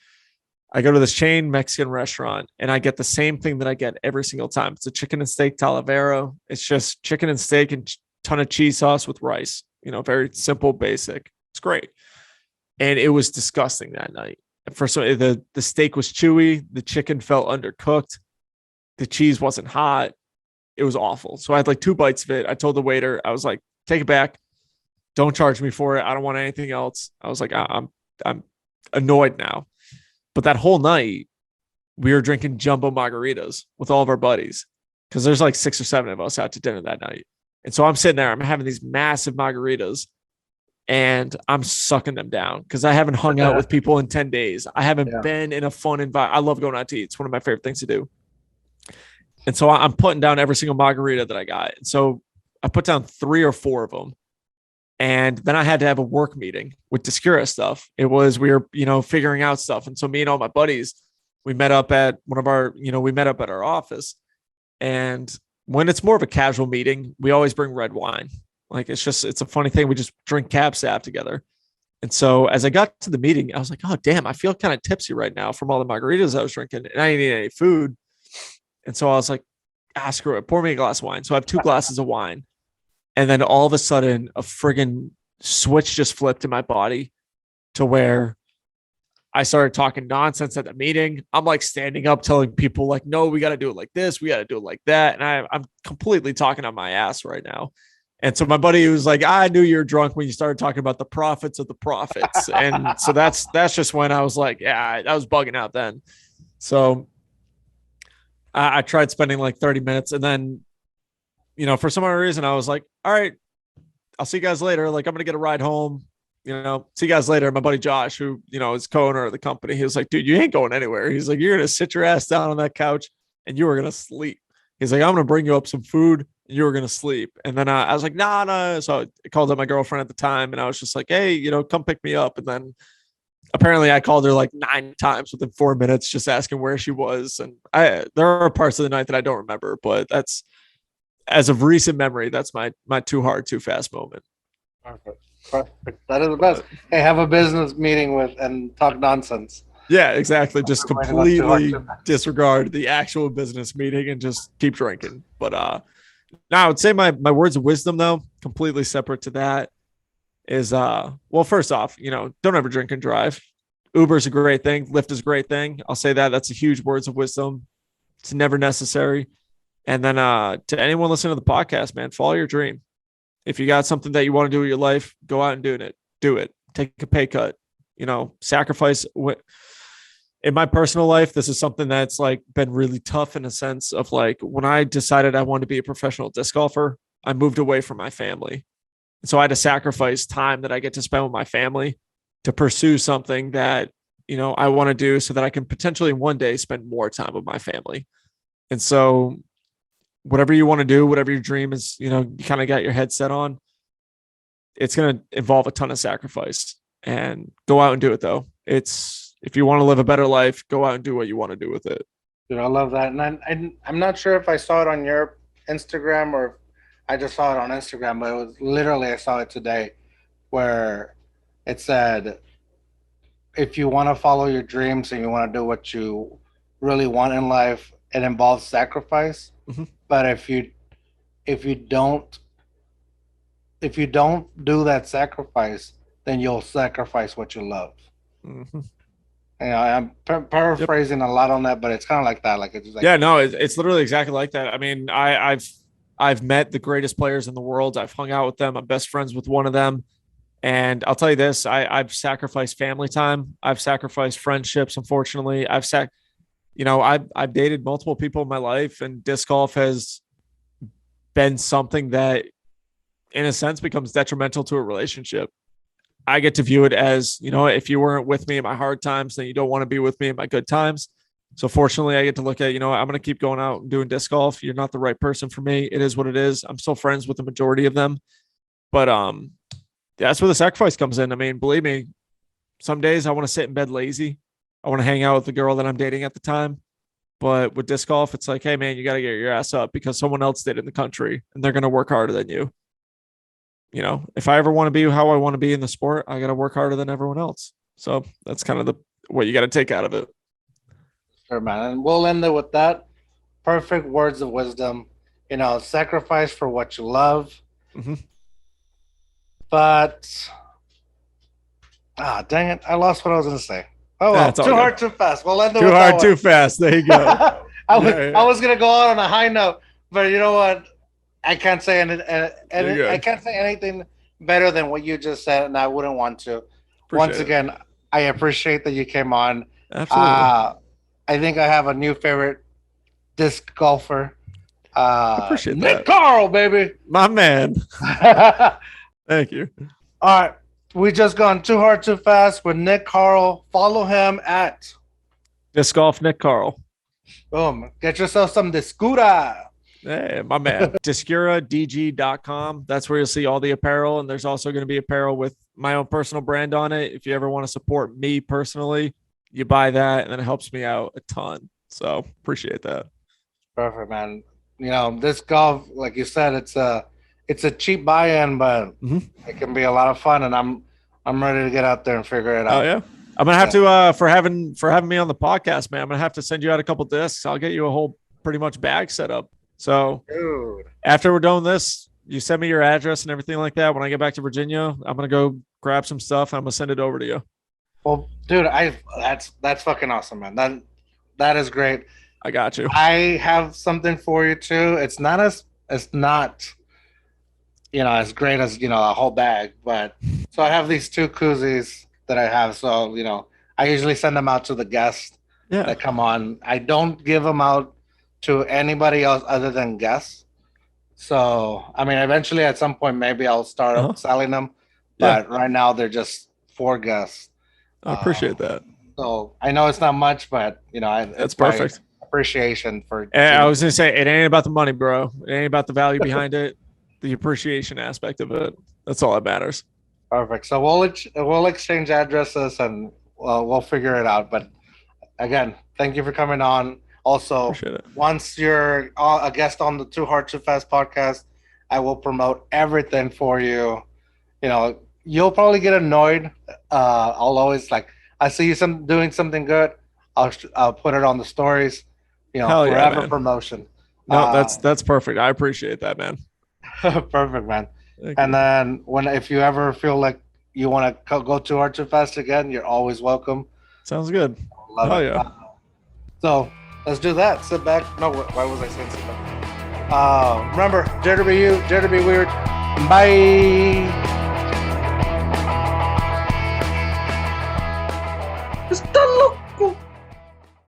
I go to this chain Mexican restaurant and I get the same thing that I get every single time. It's a chicken and steak talavera. It's just chicken and steak and ton of cheese sauce with rice, very simple, basic. It's great. And it was disgusting that night. First, the steak was chewy. The chicken felt undercooked. The cheese wasn't hot. It was awful. So I had like 2 bites of it. I told the waiter, I was like, take it back. Don't charge me for it. I don't want anything else. I was like, I'm annoyed now. But that whole night, we were drinking jumbo margaritas with all of our buddies because there's like 6 or 7 of us out to dinner that night. And so I'm sitting there, I'm having these massive margaritas and I'm sucking them down because I haven't hung out with people in 10 days. I haven't been in a fun environment. I love going out to eat. It's one of my favorite things to do. And so I'm putting down every single margarita that I got. And so I put down 3 or 4 of them. And then I had to have a work meeting with Discura stuff. We were, figuring out stuff. And so me and all my buddies, we met up at our office. And when it's more of a casual meeting, we always bring red wine. Like, it's a funny thing. We just drink cab sav together. And so as I got to the meeting, I was like, oh, damn, I feel kind of tipsy right now from all the margaritas I was drinking. And I didn't eat any food. And so I was like, screw it. Pour me a glass of wine. So I have 2 glasses of wine. And then all of a sudden, a friggin' switch just flipped in my body to where I started talking nonsense at the meeting. I'm like standing up, telling people like, no, we got to do it like this. We got to do it like that. And I'm completely talking on my ass right now. And so my buddy was like, I knew you were drunk when you started talking about the profits of the profits. And so that's just when I was like, yeah, I was bugging out then. So I tried spending like 30 minutes and then, for some other reason, I was like, all right, I'll see you guys later. Like, I'm going to get a ride home, see you guys later. My buddy Josh, who, is co-owner of the company, he was like, dude, you ain't going anywhere. He's like, you're going to sit your ass down on that couch and you are going to sleep. He's like, I'm going to bring you up some food and you were going to sleep. And then I was like, nah. So I called up my girlfriend at the time and I was just like, hey, come pick me up. And then apparently I called her like 9 times within 4 minutes, just asking where she was. And there are parts of the night that I don't remember, but that's, as of recent memory, that's my too hard, too fast moment. Perfect. That is the best. Hey, have a business meeting and talk nonsense. Yeah, exactly. Just completely disregard the actual business meeting and just keep drinking. But Now I would say my words of wisdom, though, completely separate to that, is well, first off, don't ever drink and drive. Uber is a great thing. Lyft is a great thing. I'll say that. That's a huge words of wisdom. It's never necessary. And then to anyone listening to the podcast, man, follow your dream. If you got something that you want to do with your life, go out and do it. Do it. Take a pay cut. Sacrifice. In my personal life, this is something that's like been really tough in a sense of like when I decided I wanted to be a professional disc golfer, I moved away from my family. So I had to sacrifice time that I get to spend with my family to pursue something that, I want to do so that I can potentially one day spend more time with my family. And so whatever you want to do, whatever your dream is, you kind of got your head set on, it's going to involve a ton of sacrifice, and go out and do it though. If you want to live a better life, go out and do what you want to do with it. Dude, I love that. And I'm not sure if I saw it on your Instagram or if I just saw it on Instagram, but it was literally, I saw it today where it said, if you want to follow your dreams and you want to do what you really want in life, it involves sacrifice. Mm-hmm. But if you don't do that sacrifice, then you'll sacrifice what you love. Mm-hmm. I'm paraphrasing a lot on that, but it's kind of like that. Like it's like, yeah, no, it's literally exactly like that. I mean, I've met the greatest players in the world. I've hung out with them. I'm best friends with one of them. And I'll tell you this, I've sacrificed family time. I've sacrificed friendships. Unfortunately, I've dated multiple people in my life, and disc golf has been something that in a sense becomes detrimental to a relationship. I get to view it as, if you weren't with me in my hard times, then you don't want to be with me in my good times. So fortunately, I get to look at, I'm going to keep going out and doing disc golf. You're not the right person for me. It is what it is. I'm still friends with the majority of them. But that's where the sacrifice comes in. I mean, believe me, some days I want to sit in bed lazy. I want to hang out with the girl that I'm dating at the time. But with disc golf, it's like, hey, man, you got to get your ass up because someone else did in the country, and they're going to work harder than you. If I ever want to be how I want to be in the sport, I got to work harder than everyone else. So that's kind of what you got to take out of it. Sure, man. And we'll end it with that. Perfect words of wisdom. Sacrifice for what you love. Mm-hmm. But, dang it. I lost what I was going to say. Oh, well, too hard, too fast. We'll end it with too hard, too fast. There you go. I was going to go out on a high note, but you know what? I can't say I can't say anything better than what you just said, and I wouldn't want to. Once again, I appreciate that you came on. Absolutely. I think I have a new favorite disc golfer. I appreciate that. NickCarl, baby. My man. Thank you. All right. We just gone too hard, too fast with NickCarl. Follow him at DiscGolfNickCarl. Boom. Get yourself some Discura. Hey, my man. DiscuraDG.com. That's where you'll see all the apparel. And there's also going to be apparel with my own personal brand on it. If you ever want to support me personally, you buy that, and then it helps me out a ton. So appreciate that. Perfect, man. This golf, like you said, it's a cheap buy-in, but it can be a lot of fun, and I'm ready to get out there and figure it out. Oh yeah. I'm gonna have to for having me on the podcast, man. I'm gonna have to send you out a couple discs. I'll get you a whole pretty much bag set up. So dude, after we're done with this, you send me your address and everything like that. When I get back to Virginia, I'm gonna go grab some stuff. I'm gonna send it over to you. Well, dude, that's fucking awesome, man. That is great. I got you. I have something for you too. It's not as great as a whole bag, but so I have these two koozies that I have. So I usually send them out to the guests that come on. I don't give them out to anybody else other than guests. So I mean, eventually at some point maybe I'll start up selling them, but right now they're just for guests. I appreciate that. So I know it's not much, but that's perfect. Appreciation for. I was gonna say it ain't about the money, bro. It ain't about the value behind it. The appreciation aspect of it. That's all that matters. Perfect. So we'll exchange addresses and we'll figure it out. But again, thank you for coming on. Also, once you're a guest on the Too Hard Too Fast podcast, I will promote everything for you. You'll probably get annoyed. I'll always I see you doing something good. I'll put it on the stories. Forever promotion. No, that's perfect. I appreciate that, man. Perfect, man. Thank And you. then if you ever feel like you want to go too hard too fast again, you're always welcome. Sounds good. Love Oh it. yeah. So let's do that. Sit back. No, why was I saying sit back? Remember, dare to be you, dare to be weird. Bye.